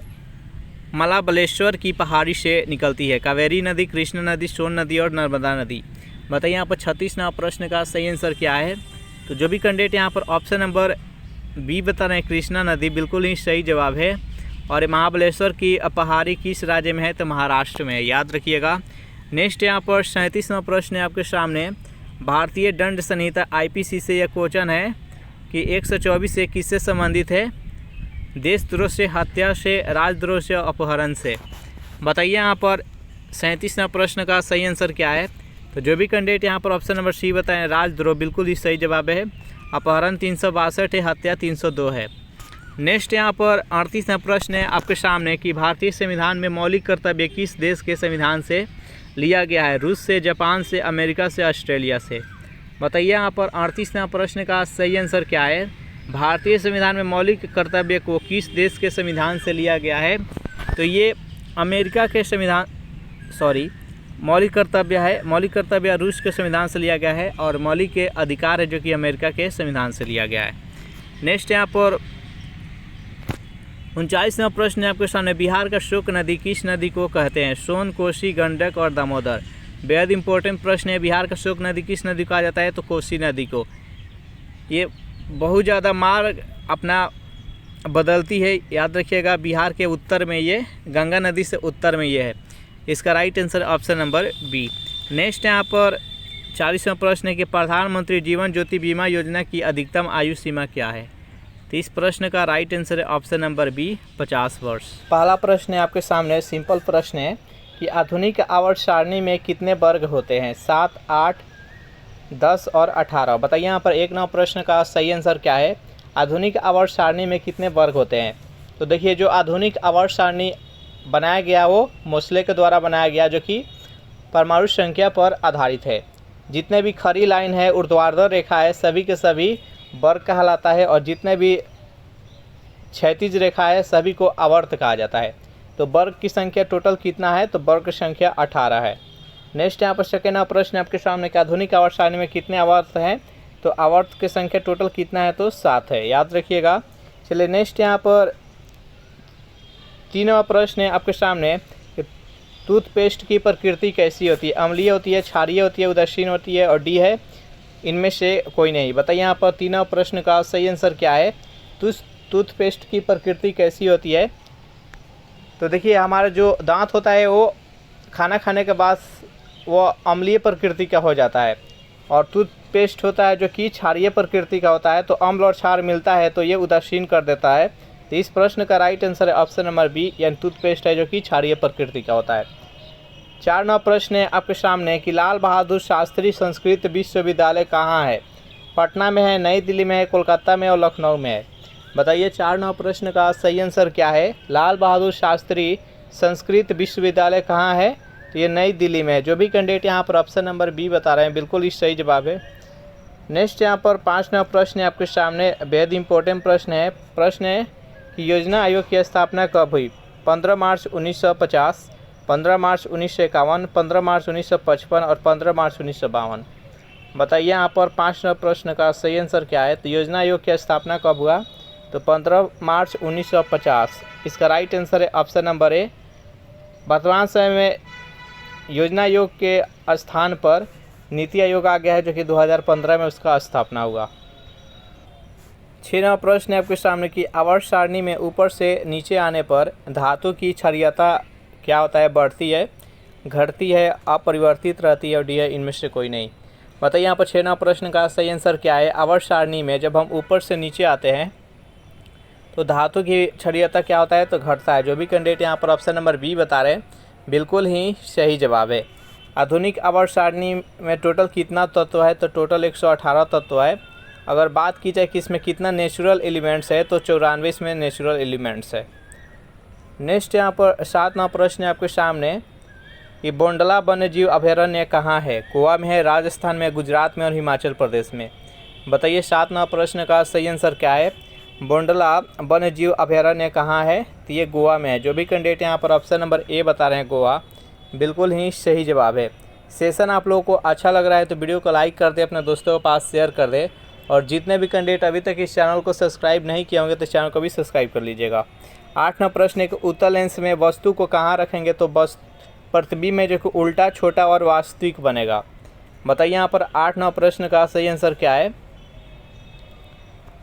महाबलेश्वर की पहाड़ी से निकलती है? कावेरी नदी, कृष्णा नदी, सोन नदी और नर्मदा नदी। बताइए यहाँ पर 36वां प्रश्न का सही आंसर क्या है? तो जो भी कैंडिडेट यहाँ पर ऑप्शन नंबर बी बता रहे हैं कृष्णा नदी, बिल्कुल ही सही जवाब है। और महाबलेश्वर की पहाड़ी किस राज्य में है? तो महाराष्ट्र में है, याद रखिएगा। नेक्स्ट यहाँ पर 37वां प्रश्न है आपके सामने, भारतीय दंड संहिता IPC से यह क्वेश्चन है कि 124 से किससे संबंधित है? देशद्रोह से, हत्या से, राजद्रोह से, अपहरण से। बताइए यहाँ पर 37वां प्रश्न का सही आंसर क्या है? तो जो भी कैंडिडेट यहाँ पर ऑप्शन नंबर सी बताएं राजद्रोह, बिल्कुल ही सही जवाब है। अपहरण 362 है, हत्या 302 है। नेक्स्ट यहाँ पर 38वां प्रश्न है आपके सामने कि भारतीय संविधान में मौलिक कर्तव्य किस देश के संविधान से लिया गया है? रूस से, जापान से, अमेरिका से, ऑस्ट्रेलिया से। बताइए यहाँ पर 38वां प्रश्न का सही आंसर क्या है? भारतीय संविधान में मौलिक कर्तव्य को किस देश के संविधान से लिया गया है? तो ये अमेरिका के संविधान, मौलिक कर्तव्य है, मौलिक कर्तव्य रूस के संविधान से लिया गया है और मौलिक के अधिकार है जो कि अमेरिका के संविधान से लिया गया है। नेक्स्ट यहाँ पर 39वां प्रश्न है आपके सामने, बिहार का शोक नदी किस नदी को कहते हैं? सोन, कोसी, गंडक और दामोदर। बेहद इंपॉर्टेंट प्रश्न है, बिहार का शोक नदी किस नदी को कहा जाता है? तो कोसी नदी को। ये बहुत ज़्यादा मार्ग अपना बदलती है, याद रखिएगा। बिहार के उत्तर में ये, गंगा नदी से उत्तर में ये है। इसका right answer option number B. Next यहाँ पर 40वां प्रश्न है कि प्रधानमंत्री जीवन ज्योति बीमा योजना की अधिकतम आयु सीमा क्या है? तो इस प्रश्न का राइट आंसर है ऑप्शन नंबर बी, 50 वर्ष। पहला प्रश्न है आपके सामने, सिंपल प्रश्न है कि आधुनिक आवर्त सारणी में कितने वर्ग होते हैं? 7, 8, 10 और 18। बताइए यहाँ पर 1 नंबर प्रश्न का सही आंसर क्या है? आधुनिक आवर्त सारणी में कितने वर्ग होते हैं? तो देखिए, जो आधुनिक आवर्त सारणी बनाया गया वो मोसले के द्वारा बनाया गया, जो कि परमाणु संख्या पर आधारित है। जितने भी खड़ी लाइन है, ऊर्ध्वाधर रेखा है, सभी के सभी वर्ग कहलाता है और जितने भी क्षैतिज रेखा है सभी को आवर्त कहा जाता है। तो वर्ग की संख्या टोटल कितना है? तो वर्ग संख्या 18 है। नेक्स्ट यहाँ पर सेकेंड प्रश्न आपके सामने कि आधुनिक आवर्त सारणी में कितने आवर्त हैं? तो आवर्त की संख्या टोटल कितना है? तो 7 है, याद रखिएगा। चलिए नेक्स्ट यहाँ पर 3वां प्रश्न है आपके सामने कि टूथपेस्ट की प्रकृति कैसी होती है? अम्लीय होती है, क्षारीय होती है, उदासीन होती है और डी है इनमें से कोई नहीं। बताइए यहाँ पर 3वां प्रश्न का सही आंसर क्या है? टूथपेस्ट की प्रकृति कैसी होती है? तो देखिए, हमारा जो दांत होता है वो खाना खाने के बाद वो अम्लीय प्रकृति का हो जाता है और टूथपेस्ट होता है जो कि क्षारीय प्रकृति का होता है। तो अम्ल और क्षार मिलता है तो ये उदासीन कर देता है। तो इस प्रश्न का राइट आंसर है ऑप्शन नंबर बी, यानी टूथपेस्ट है जो कि क्षारीय प्रकृति का होता है। 4 नंबर प्रश्न है आपके सामने कि लाल बहादुर शास्त्री संस्कृत विश्वविद्यालय कहाँ है? पटना में है, नई दिल्ली में है, कोलकाता में और लखनऊ में है। बताइए 4 नंबर प्रश्न का सही आंसर क्या है? लाल बहादुर शास्त्री संस्कृत विश्वविद्यालय कहाँ है? तो ये नई दिल्ली में है। जो भी कैंडिडेट यहाँ पर ऑप्शन नंबर बी बता रहे हैं, बिल्कुल ही सही जवाब है। नेक्स्ट यहाँ पर 5 नंबर प्रश्न है आपके सामने, बेहद इंपॉर्टेंट प्रश्न है। प्रश्न है कि योजना आयोग की स्थापना कब हुई? 15 मार्च 1950, 15 मार्च 1951, 15 मार्च 1955 और 15 मार्च 1952। बताइए यहाँ पर 5 नंबर प्रश्न का सही आंसर क्या है? तो योजना आयोग की स्थापना कब हुआ? तो 15 मार्च 1950। इसका राइट आंसर है ऑप्शन नंबर ए। वर्तमान समय में योजना आयोग के स्थान पर नीति आयोग आ गया है जो कि 2015 में उसका स्थापना हुआ। 6 नंबर प्रश्न है आपके सामने कि आवर्त सारणी में ऊपर से नीचे आने पर धातु की क्षारीयता क्या होता है? बढ़ती है, घटती है, अपरिवर्तित रहती है और डी है इनमें से कोई नहीं। बताइए यहाँ पर 6 नंबर प्रश्न का सही आंसर क्या है? आवर्त सारणी में जब हम ऊपर से नीचे आते हैं तो धातु की क्षारीयता क्या होता है? तो घटता है। जो भी कैंडिडेट यहाँ पर ऑप्शन नंबर बी बता रहे हैं, बिल्कुल ही सही जवाब है। आधुनिक आवर्त सारणी में टोटल कितना तत्व है? तो टोटल 118 तत्व है। अगर बात की जाए कि इसमें कितना नेचुरल एलिमेंट्स है तो 94 इसमें नेचुरल एलिमेंट्स है। नेक्स्ट यहाँ पर 7 नंबर प्रश्न है आपके सामने कि बोंडला वन्यजीव अभयारण्य कहाँ है? गोवा में है, राजस्थान में, गुजरात में और हिमाचल प्रदेश में। बताइए 7 नंबर प्रश्न का सही आंसर क्या है? बोंडला वन्यजीव अभयारण्य कहाँ है? तो ये गोवा में है। जो भी कैंडिडेट यहाँ पर ऑप्शन नंबर ए बता रहे हैं गोवा, बिल्कुल ही सही जवाब है। सेशन आप लोगों को अच्छा लग रहा है तो वीडियो को लाइक कर दे, अपने दोस्तों के पास शेयर कर दे और जितने भी कैंडिडेट अभी तक इस चैनल को सब्सक्राइब नहीं किए होंगे तो चैनल को भी सब्सक्राइब कर लीजिएगा। 8वां प्रश्न है कि उत्तल लेंस में वस्तु को कहाँ रखेंगे तो बस प्रतिबिंब में जो कि उल्टा, छोटा और वास्तविक बनेगा। बताइए यहाँ पर 8वां प्रश्न का सही आंसर क्या है।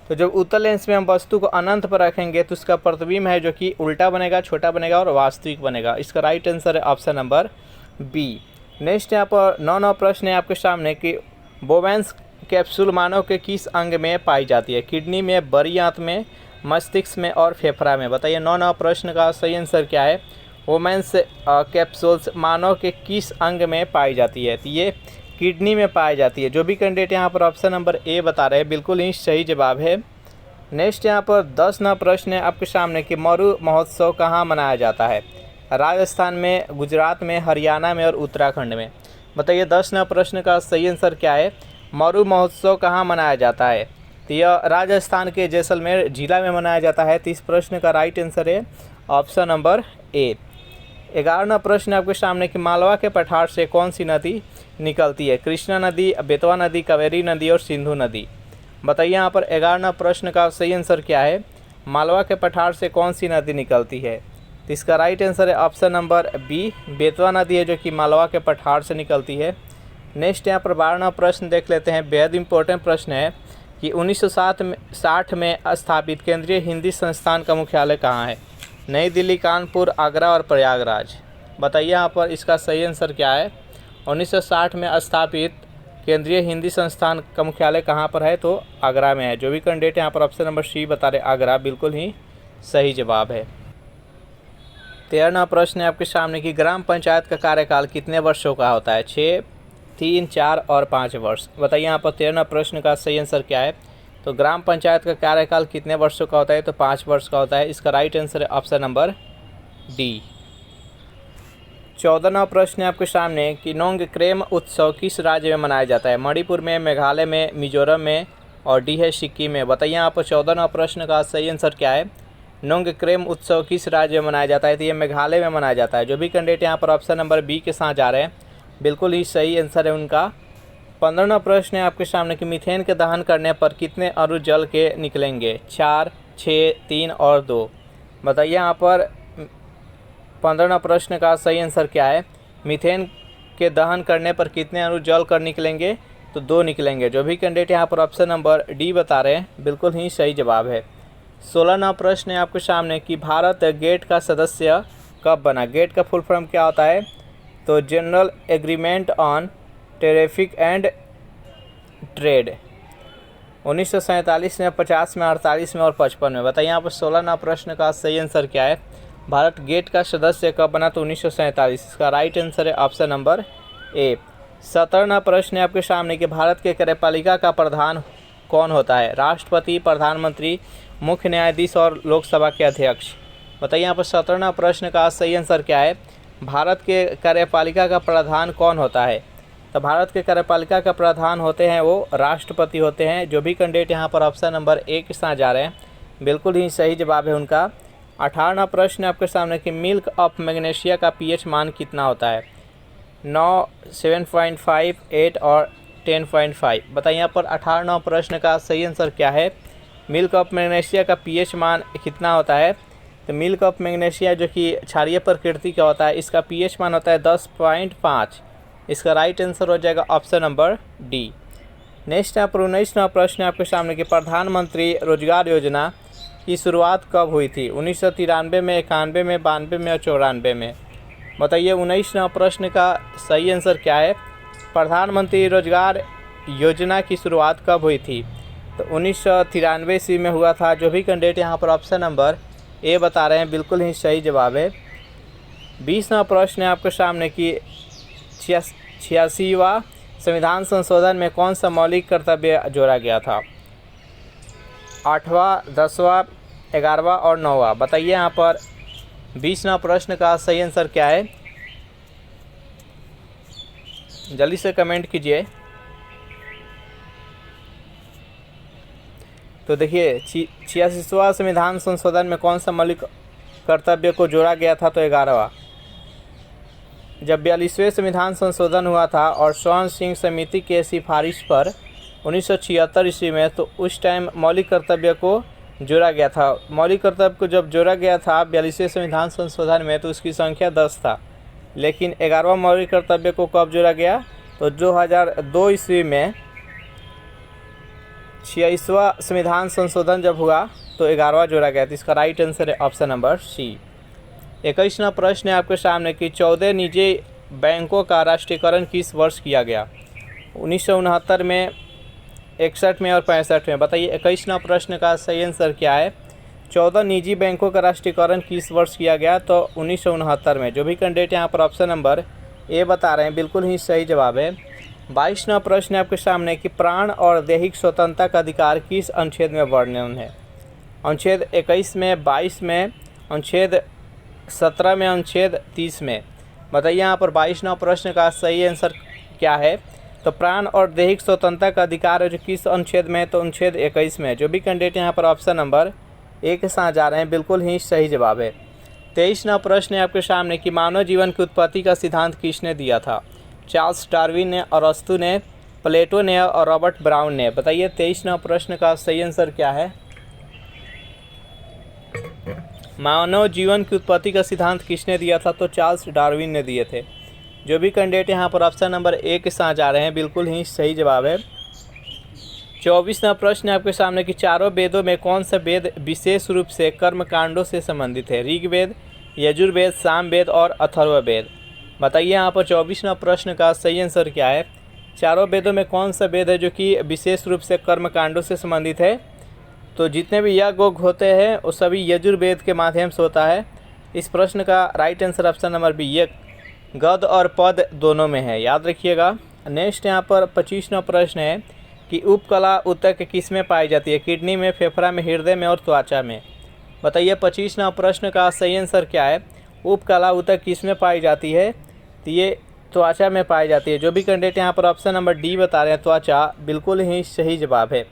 तो जब उत्तल लेंस में हम वस्तु को अनंत पर रखेंगे तो उसका प्रतिबिंब है जो कि उल्टा बनेगा, छोटा बनेगा और वास्तविक बनेगा। इसका राइट आंसर है ऑप्शन नंबर बी। नेक्स्ट यहाँ पर 9वां प्रश्न है आपके सामने कि बोवेंस कैप्सूल मानव के किस अंग में पाई जाती है? किडनी में, बड़ी आंत में, मस्तिष्क में और फेफड़ा में। बताइए 9वां प्रश्न का सही आंसर क्या है। वोमेंस कैप्सूल्स मानव के किस अंग में पाई जाती है? तो ये किडनी में पाई जाती है। जो भी कैंडिडेट यहाँ पर ऑप्शन नंबर ए बता रहे हैं बिल्कुल ही सही जवाब है। नेक्स्ट यहाँ पर 10वां प्रश्न है आपके सामने कि मरु महोत्सव कहाँ मनाया जाता है? राजस्थान में, गुजरात में, हरियाणा में और उत्तराखंड में। बताइए 10वां प्रश्न का सही आंसर क्या है। मरु महोत्सव कहाँ मनाया जाता है? तो यह राजस्थान के जैसलमेर जिला में मनाया जाता है। तो इस प्रश्न का राइट आंसर है ऑप्शन नंबर ए। 11वां प्रश्न आपके सामने कि मालवा के पठार से कौन सी नदी निकलती है? कृष्णा नदी, बेतवा नदी, कावेरी नदी और सिंधु नदी। बताइए यहाँ पर 11वां प्रश्न का सही आंसर क्या है। मालवा के पठार से कौन सी नदी निकलती है? तो इसका राइट आंसर है ऑप्शन नंबर बी, बेतवा नदी है जो कि मालवा के पठार से निकलती है। नेक्स्ट यहाँ पर 12वां प्रश्न देख लेते हैं। बेहद इंपॉर्टेंट प्रश्न है कि 1960 में स्थापित केंद्रीय हिंदी संस्थान का मुख्यालय कहाँ है? नई दिल्ली, कानपुर, आगरा और प्रयागराज। बताइए यहाँ पर इसका सही आंसर क्या है। 1960 में स्थापित केंद्रीय हिंदी संस्थान का मुख्यालय कहाँ पर है? तो आगरा में है। जो भी कैंडिडेट यहाँ पर ऑप्शन नंबर सी बता रहे आगरा, बिल्कुल ही सही जवाब है। 13वां प्रश्न है आपके सामने कि ग्राम पंचायत का कार्यकाल कितने वर्षों का होता है? 6, 3, 4 और 5 वर्ष। बताइए यहाँ पर 13वां प्रश्न का सही आंसर क्या है। तो ग्राम पंचायत का कार्यकाल कितने वर्षों का होता है? तो 5 वर्ष का होता है। इसका राइट आंसर है ऑप्शन नंबर डी। 14वां प्रश्न है आपके सामने कि नोंगक्रेम उत्सव किस राज्य में मनाया जाता है? मणिपुर में, मेघालय में, मिजोरम में और डी है सिक्किम में। बताइए यहाँ पर 14वां प्रश्न का सही आंसर क्या है। नोंगक्रेम उत्सव किस राज्य में मनाया जाता है? तो ये मेघालय में मनाया जाता है। जो भी कैंडिडेट यहाँ पर ऑप्शन नंबर बी के साथ जा रहे हैं बिल्कुल ही सही आंसर है उनका। 15वां प्रश्न है आपके सामने कि मीथेन के दहन करने पर कितने अणु जल के निकलेंगे? 4, 6, 3 और 2। बताइए यहाँ पर 15वां प्रश्न का सही आंसर क्या है। मीथेन के दहन करने पर कितने अणु जल कर निकलेंगे? तो 2 निकलेंगे। जो भी कैंडिडेट यहाँ पर ऑप्शन नंबर डी बता रहे हैं बिल्कुल ही सही जवाब है। 16वां प्रश्न है आपके सामने कि भारत गेट का सदस्य कब बना? गेट का फुल फॉर्म क्या होता है? तो general agreement on tariff and trade. 1947 में, 50 में, 48 में और 55 में। बताइए यहाँ पर 16वां प्रश्न का सही आंसर क्या है। भारत गेट का सदस्य कब बना? तो 1947। इसका राइट आंसर है ऑप्शन नंबर ए। 17वां प्रश्न है आपके सामने कि भारत के कार्यपालिका का प्रधान कौन होता है? राष्ट्रपति, प्रधानमंत्री, मुख्य न्यायाधीश और लोकसभा के अध्यक्ष। बताइए यहाँ पर 17वां प्रश्न का सही आंसर क्या है। भारत के कार्यपालिका का प्रधान कौन होता है? तो भारत के कार्यपालिका का प्रधान होते हैं वो राष्ट्रपति होते हैं। जो भी कैंडिडेट यहाँ पर ऑप्शन नंबर ए के साथ जा रहे हैं बिल्कुल ही सही जवाब है उनका। 18वां प्रश्न आपके सामने कि मिल्क ऑफ मैग्नीशिया का पीएच मान कितना होता है? 9, 7.5, 8 और 10.5। बताइए यहाँ पर 18वां प्रश्न का सही आंसर क्या है। मिल्क ऑफ मैग्नीशिया का पीएच मान कितना होता है? तो मिल्क ऑफ मैग्नीशिया जो कि क्षारीय प्रकृति का होता है इसका पीएच मान होता है 10.5। इसका राइट आंसर हो जाएगा ऑप्शन नंबर डी। नेक्स्ट यहाँ पर 19वां प्रश्न है आपके सामने कि प्रधानमंत्री रोजगार योजना की शुरुआत कब हुई थी? 1993 में, 91 में, 92 में और 94 में। बताइए 19वां प्रश्न का सही आंसर क्या है। प्रधानमंत्री रोजगार योजना की शुरुआत कब हुई थी? तो 1993 ईस्वी में हुआ था। जो भी कैंडिडेट यहाँ पर ऑप्शन नंबर ए बता रहे हैं बिल्कुल ही सही जवाब है। 20वां प्रश्न है आपके सामने कि 86वां संविधान संशोधन में कौन सा मौलिक कर्तव्य जोड़ा गया था? 8वां, 10वां, 11वां और 9वां। बताइए यहाँ पर 20वां प्रश्न का सही आंसर क्या है। जल्दी से कमेंट कीजिए। तो देखिए 86वां संविधान संशोधन में कौन सा मौलिक कर्तव्य को जोड़ा गया था? तो 11वां। जब 42वें संविधान संशोधन हुआ था और स्वर्ण सिंह समिति के सिफारिश पर 1976 ईस्वी में, तो उस टाइम मौलिक कर्तव्य को जोड़ा गया था। मौलिक कर्तव्य को जब जोड़ा गया था 42वें संविधान संशोधन में, तो उसकी संख्या 10 था। लेकिन 11वां मौलिक कर्तव्य को कब जोड़ा गया, तो 2002 ईस्वी में 46वां संविधान संशोधन जब हुआ तो 11वां जोड़ा गया। तो इसका राइट आंसर है ऑप्शन नंबर सी। 21वां प्रश्न है आपके सामने कि 14 निजी बैंकों का राष्ट्रीयकरण किस वर्ष किया गया। 1969 में, 61 में और 65 में। बताइए 21वां प्रश्न का सही आंसर क्या है। 14 निजी बैंकों का राष्ट्रीयकरण किस वर्ष किया गया, तो 1969 में। जो भी कैंडिडेट यहाँ पर ऑप्शन नंबर ए बता रहे हैं बिल्कुल ही सही जवाब है। 22वां प्रश्न है आपके सामने कि प्राण और दैहिक स्वतंत्रता का अधिकार किस अनुच्छेद में वर्णन है। अनुच्छेद 21 में, 22 में, अनुच्छेद 17 में, अनुच्छेद 30 में। बताइए यहाँ पर 22वां प्रश्न का सही आंसर क्या है। तो प्राण और दैहिक स्वतंत्रता का अधिकार है जो किस अनुच्छेद में है, तो अनुच्छेद 21 में। जो भी कैंडिडेट यहाँ पर ऑप्शन नंबर ए के साथ जा रहे हैं बिल्कुल ही सही जवाब है। 23वां प्रश्न है आपके सामने कि मानव जीवन की उत्पत्ति का सिद्धांत किसने दिया था। चार्ल्स डार्विन ने, अरस्तु ने, प्लेटो ने और रॉबर्ट ब्राउन ने। बताइए 23वां प्रश्न का सही आंसर क्या है। मानव जीवन की उत्पत्ति का सिद्धांत किसने दिया था, तो चार्ल्स डार्विन ने दिए थे। जो भी कैंडिडेट यहाँ पर ऑप्शन नंबर ए के साथ जा रहे हैं बिल्कुल ही सही जवाब है। 24वां प्रश्न है आपके सामने कि चारों वेदों में कौन सा वेद विशेष रूप से कर्मकांडों से संबंधित है। ऋग्वेद, यजुर्वेद, सामवेद और अथर्ववेद। बताइए यहाँ पर 24वां प्रश्न का सही आंसर क्या है। चारों वेदों में कौन सा वेद है जो कि विशेष रूप से कर्मकांडों से संबंधित है। तो जितने भी यज्ञ होते हैं वो सभी यजुर्वेद के माध्यम से होता है। इस प्रश्न का right answer option number B, ये गद और पद दोनों में है, याद रखिएगा। नेक्स्ट यहाँ पर 25वां प्रश्न है कि उपकला ऊतक किस में पाई जाती है। किडनी में, फेफड़ा में, हृदय में और त्वचा में। बताइए 25वां प्रश्न का सही आंसर क्या है। उपकला ऊतक किस में पाई जाती है, तो ये त्वचा में पाई जाती है। जो भी कैंडिडेट यहाँ पर ऑप्शन नंबर डी बता रहे हैं त्वचा, बिल्कुल ही सही जवाब है।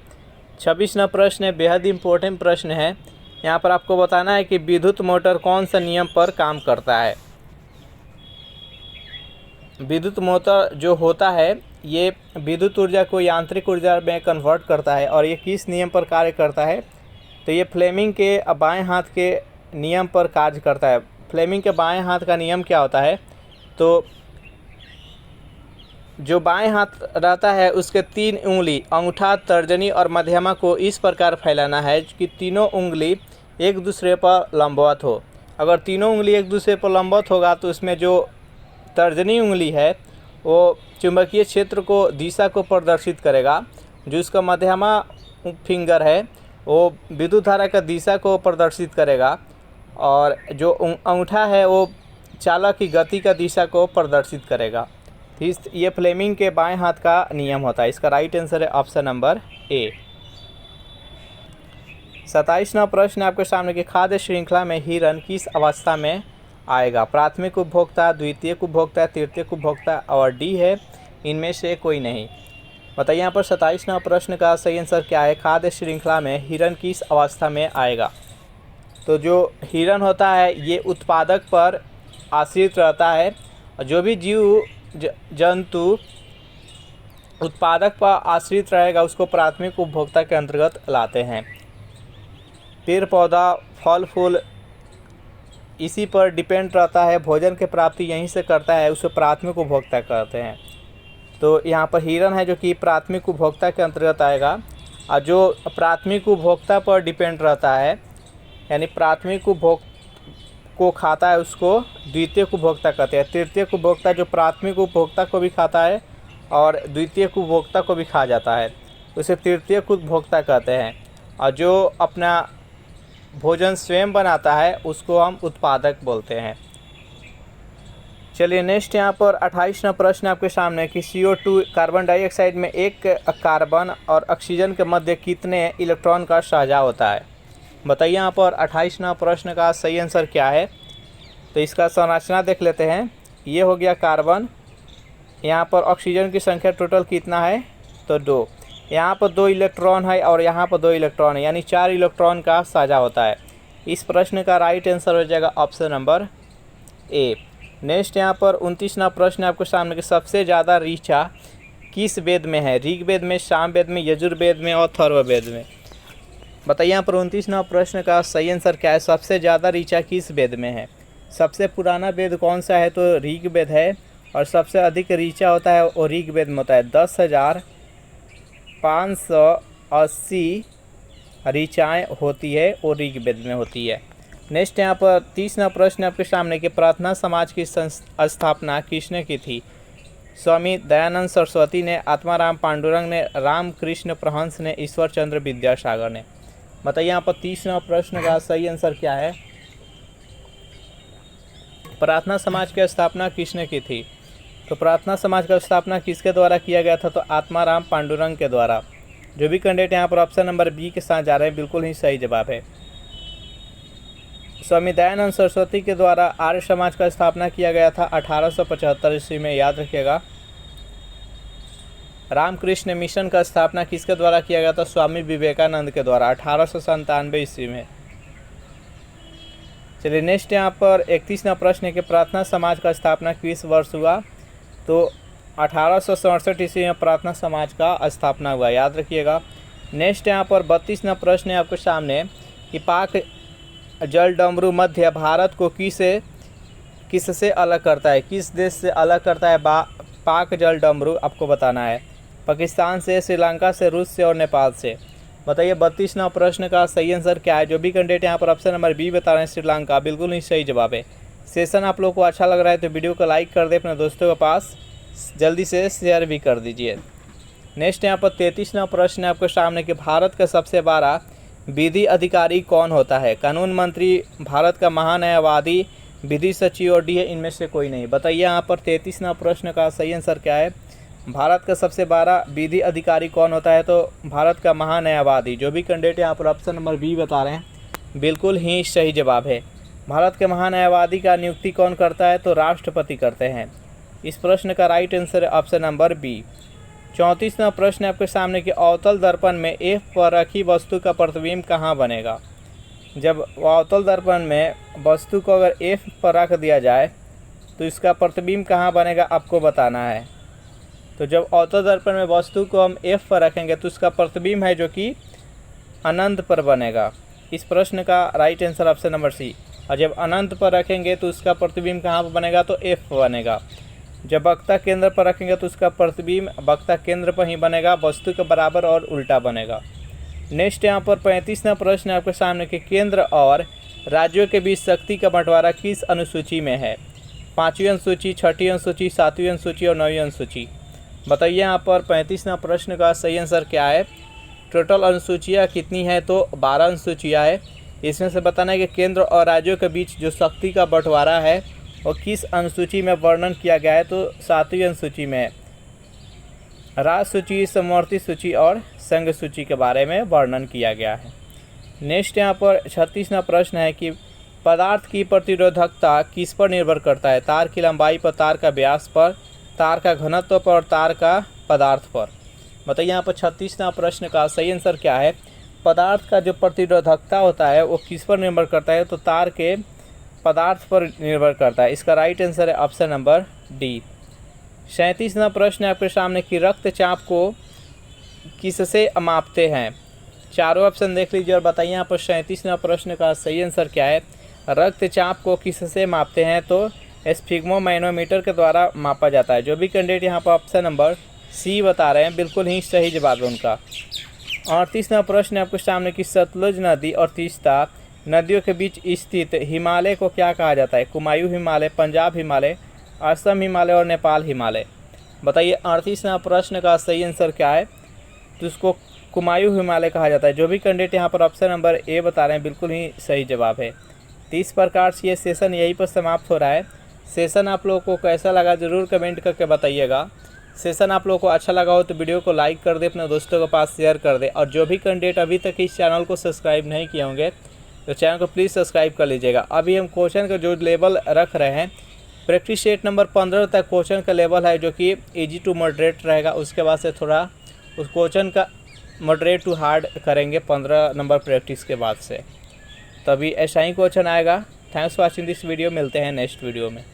26वां प्रश्न है, बेहद इंपॉर्टेंट प्रश्न है। यहाँ पर आपको बताना है कि विद्युत मोटर कौन सा नियम पर काम करता है। विद्युत मोटर जो होता है ये विद्युत ऊर्जा को यांत्रिक ऊर्जा में कन्वर्ट करता है और ये किस नियम पर कार्य करता है, तो ये फ्लेमिंग के बाएं हाथ के नियम पर कार्य करता है। फ्लेमिंग के बाएं हाथ का नियम क्या होता है, तो जो बाएं हाथ रहता है उसके 3 उंगली, अंगूठा, तर्जनी और मध्यमा को इस प्रकार फैलाना है कि तीनों उंगली एक दूसरे पर लंबवत हो। अगर तीनों उंगली एक दूसरे पर लंबवत होगा तो उसमें जो तर्जनी उंगली है वो चुंबकीय क्षेत्र को, दिशा को प्रदर्शित करेगा। जो इसका मध्यमा फिंगर है वो विद्युत धारा का दिशा को प्रदर्शित करेगा और जो अंगूठा है वो चालक की गति का दिशा को प्रदर्शित करेगा। ये फ्लेमिंग के बाएं हाथ का नियम होता है। इसका राइट आंसर है ऑप्शन नंबर ए। 27वां प्रश्न आपके सामने कि खाद्य श्रृंखला में हिरन किस अवस्था में आएगा। प्राथमिक उपभोक्ता, द्वितीयक उपभोक्ता, तृतीयक उपभोक्ता और डी है इनमें से कोई नहीं। बताइए यहाँ पर 27वां प्रश्न का सही आंसर क्या है। खाद्य श्रृंखला में हिरन किस अवस्था में आएगा। तो जो हिरन होता है ये उत्पादक पर आश्रित रहता है और जो भी जीव जंतु उत्पादक पर आश्रित रहेगा उसको प्राथमिक उपभोक्ता के अंतर्गत लाते हैं। पेड़ पौधा, फल फूल इसी पर डिपेंड रहता है, भोजन की प्राप्ति यहीं से करता है, उसे प्राथमिक उपभोक्ता कहते हैं। तो यहाँ पर हिरन है जो कि प्राथमिक उपभोक्ता के अंतर्गत आएगा और जो प्राथमिक उपभोक्ता पर डिपेंड रहता है यानी प्राथमिक उपभोक्ता को खाता है उसको द्वितीयक उपभोक्ता कहते हैं। तृतीयक उपभोक्ता जो प्राथमिक उपभोक्ता को भी खाता है और द्वितीयक उपभोक्ता को भी खा जाता है उसे तृतीयक उपभोक्ता कहते हैं और जो अपना भोजन स्वयं बनाता है उसको हम उत्पादक बोलते हैं। चलिए नेक्स्ट यहाँ पर 28वां प्रश्न आपके सामने कि CO2 कार्बन डाइऑक्साइड में एक कार्बन और ऑक्सीजन के मध्य कितने इलेक्ट्रॉन का साझा होता है। बताइए यहाँ पर 28वां प्रश्न का सही आंसर क्या है। तो इसका संरचना देख लेते हैं। ये हो गया कार्बन, यहाँ पर ऑक्सीजन की संख्या टोटल कितना है तो 2, यहाँ पर 2 इलेक्ट्रॉन है और यहाँ पर 2 इलेक्ट्रॉन है यानी 4 इलेक्ट्रॉन का साझा होता है। इस प्रश्न का राइट आंसर हो जाएगा ऑप्शन नंबर ए। नेक्स्ट यहाँ पर 29वां प्रश्न आपके सामने कि सबसे ज़्यादा ऋचा किस वेद में है? ऋग्वेद में, सामवेद में, यजुर्वेद में और अथर्ववेद में। बताइए यहाँ पर 29वां प्रश्न का सही आंसर क्या है? सबसे ज़्यादा ऋचा किस वेद में है? सबसे पुराना वेद कौन सा है? तो ऋग्वेद है। और सबसे अधिक ऋचा होता है वो ऋग्वेद में होता है। 10,580 ऋचाएँ होती है वो ऋग्वेद में होती है। नेक्स्ट यहाँ पर 30वां प्रश्न आपके सामने कि प्रार्थना समाज की स्थापना किसने की थी? स्वामी दयानंद सरस्वती ने, आत्माराम पांडुरंग ने, रामकृष्ण परमहंस ने, ईश्वर चंद्र विद्यासागर ने। बताइए यहाँ पर 30वां प्रश्न का सही आंसर क्या है? प्रार्थना समाज की स्थापना किसने की थी? तो प्रार्थना समाज का स्थापना किसके द्वारा किया गया था? तो आत्माराम पांडुरंग के द्वारा। जो भी कैंडिडेट यहाँ पर ऑप्शन नंबर बी के साथ जा रहे हैं बिल्कुल ही सही जवाब है। स्वामी दयानंद सरस्वती के द्वारा आर्य समाज का स्थापना किया गया था 1875 ईस्वी में, याद रखिएगा। रामकृष्ण मिशन का स्थापना किसके द्वारा किया गया था? स्वामी विवेकानंद के द्वारा 1897 ईस्वी में। चलिए नेक्स्ट यहाँ पर 31वां प्रश्न है कि प्रार्थना समाज का स्थापना किस वर्ष हुआ? तो 1867 ईस्वी में प्रार्थना समाज का स्थापना हुआ, याद रखिएगा। नेक्स्ट यहाँ पर 32वां प्रश्न है आपके सामने कि पाक जल डमरू मध्य भारत को किससे अलग करता है? किस देश से अलग करता है पाक जल डमरू? आपको बताना है। पाकिस्तान से, श्रीलंका से, रूस से और नेपाल से। बताइए 32वां प्रश्न का सही आंसर क्या है? जो भी कैंडिडेट यहाँ पर ऑप्शन नंबर बी बता रहे हैं श्रीलंका, बिल्कुल ही सही जवाब है। सेशन आप लोग को अच्छा लग रहा है तो वीडियो को लाइक कर दे, अपने दोस्तों के पास जल्दी से शेयर भी कर दीजिए। नेक्स्ट यहाँ पर 33वां प्रश्न है आपके सामने कि भारत का सबसे बड़ा विधि अधिकारी कौन होता है? कानून मंत्री, भारत का महान्यायवादी, विधि सचिव और डी है इनमें से कोई नहीं। बताइए यहाँ पर 33वां प्रश्न का सही आंसर क्या है? भारत का सबसे बड़ा विधि अधिकारी कौन होता है? तो भारत का महान्यायवादी। जो भी कैंडिडेट यहाँ पर ऑप्शन नंबर बी बता रहे हैं बिल्कुल ही सही जवाब है। भारत के महान्यायवादी का नियुक्ति कौन करता है? तो राष्ट्रपति करते हैं। इस प्रश्न का राइट आंसर है ऑप्शन नंबर बी। 34वां प्रश्न आपके सामने कि अवतल दर्पण में एफ पर रखी वस्तु का प्रतिबिंब कहाँ बनेगा? जब अवतल दर्पण में वस्तु को अगर एफ पर रख दिया जाए तो इसका प्रतिबिंब कहाँ बनेगा आपको बताना है। तो जब अवतल दर्पण में वस्तु को हम एफ पर रखेंगे तो उसका प्रतिबिंब है जो कि अनंत पर बनेगा। इस प्रश्न का right answer option number C. और जब अनंत पर रखेंगे तो उसका प्रतिबिंब कहाँ पर बनेगा? तो एफ पर बनेगा। जब वक्ता केंद्र पर रखेंगे तो उसका प्रतिबिंब वक्ता केंद्र पर ही बनेगा, वस्तु के बराबर और उल्टा बनेगा। नेक्स्ट यहाँ पर 35वां प्रश्न आपके सामने कि केंद्र और राज्यों के बीच शक्ति का बंटवारा किस अनुसूची में है? 5वीं अनुसूची, 6ठी अनुसूची, 7वीं अनुसूची और 9वीं अनुसूची। बताइए यहाँ पर 35वां प्रश्न का सही आंसर क्या है? टोटल अनुसूचियाँ कितनी है? तो 12 अनुसूचियाँ है। इसमें से बताना है कि केंद्र और राज्यों के बीच जो शक्ति का बंटवारा है और किस अनुसूची में वर्णन किया गया है? तो 7वीं अनुसूची में राज सूची, समवर्ती सूची और संघ सूची के बारे में वर्णन किया गया है। नेक्स्ट यहाँ पर 36वां प्रश्न है कि पदार्थ की प्रतिरोधकता किस पर निर्भर करता है? तार की लंबाई पर, तार का व्यास पर, तार का घनत्व पर और तार का पदार्थ पर। बताइए यहाँ पर 36वां प्रश्न का सही आंसर क्या है? पदार्थ का जो प्रतिरोधकता होता है वो किस पर निर्भर करता है? तो तार के पदार्थ पर निर्भर करता है। इसका राइट आंसर है ऑप्शन नंबर डी। 37वां प्रश्न है आपके सामने कि रक्तचाप को किससे मापते हैं? चारों ऑप्शन देख लीजिए और बताइए यहाँ पर 37वां प्रश्न का सही आंसर क्या है? रक्तचाप को किससे मापते हैं? तो स्फिग्मोमैनोमीटर के द्वारा मापा जाता है। जो भी कैंडिडेट यहाँ पर ऑप्शन नंबर सी बता रहे हैं बिल्कुल ही सही जवाब है उनका। 38वां प्रश्न है आपके सामने कि सतलुज नदी और तीस्ता नदियों के बीच स्थित हिमालय को क्या कहा जाता है? कुमायूं हिमालय, पंजाब हिमालय, असम हिमालय और नेपाल हिमालय। बताइए 38वां प्रश्न का सही आंसर क्या है? तो उसको कुमायूं हिमालय कहा जाता है। जो भी कैंडिडेट यहाँ पर ऑप्शन नंबर ए बता रहे हैं बिल्कुल ही सही जवाब है। तो इस प्रकार से ये सेशन यहीं पर समाप्त हो रहा है। सेशन आप लोगों को कैसा लगा ज़रूर कमेंट करके बताइएगा। सेशन आप लोगों को अच्छा लगा हो तो वीडियो को लाइक कर दे, अपने दोस्तों के पास शेयर कर दे। और जो भी कैंडिडेट अभी तक इस चैनल को सब्सक्राइब नहीं किए होंगे तो चैनल को प्लीज़ सब्सक्राइब कर लीजिएगा। अभी हम क्वेश्चन का जो लेवल रख रहे हैं प्रैक्टिस सेट नंबर 15 तक क्वेश्चन का लेवल है जो कि इजी टू मॉडरेट रहेगा। उसके बाद से थोड़ा उस क्वेश्चन का मॉडरेट टू हार्ड करेंगे 15 नंबर प्रैक्टिस के बाद से, तभी ऐसा ही क्वेश्चन आएगा। Thanks for watching this video. मिलते हैं नेक्स्ट वीडियो में।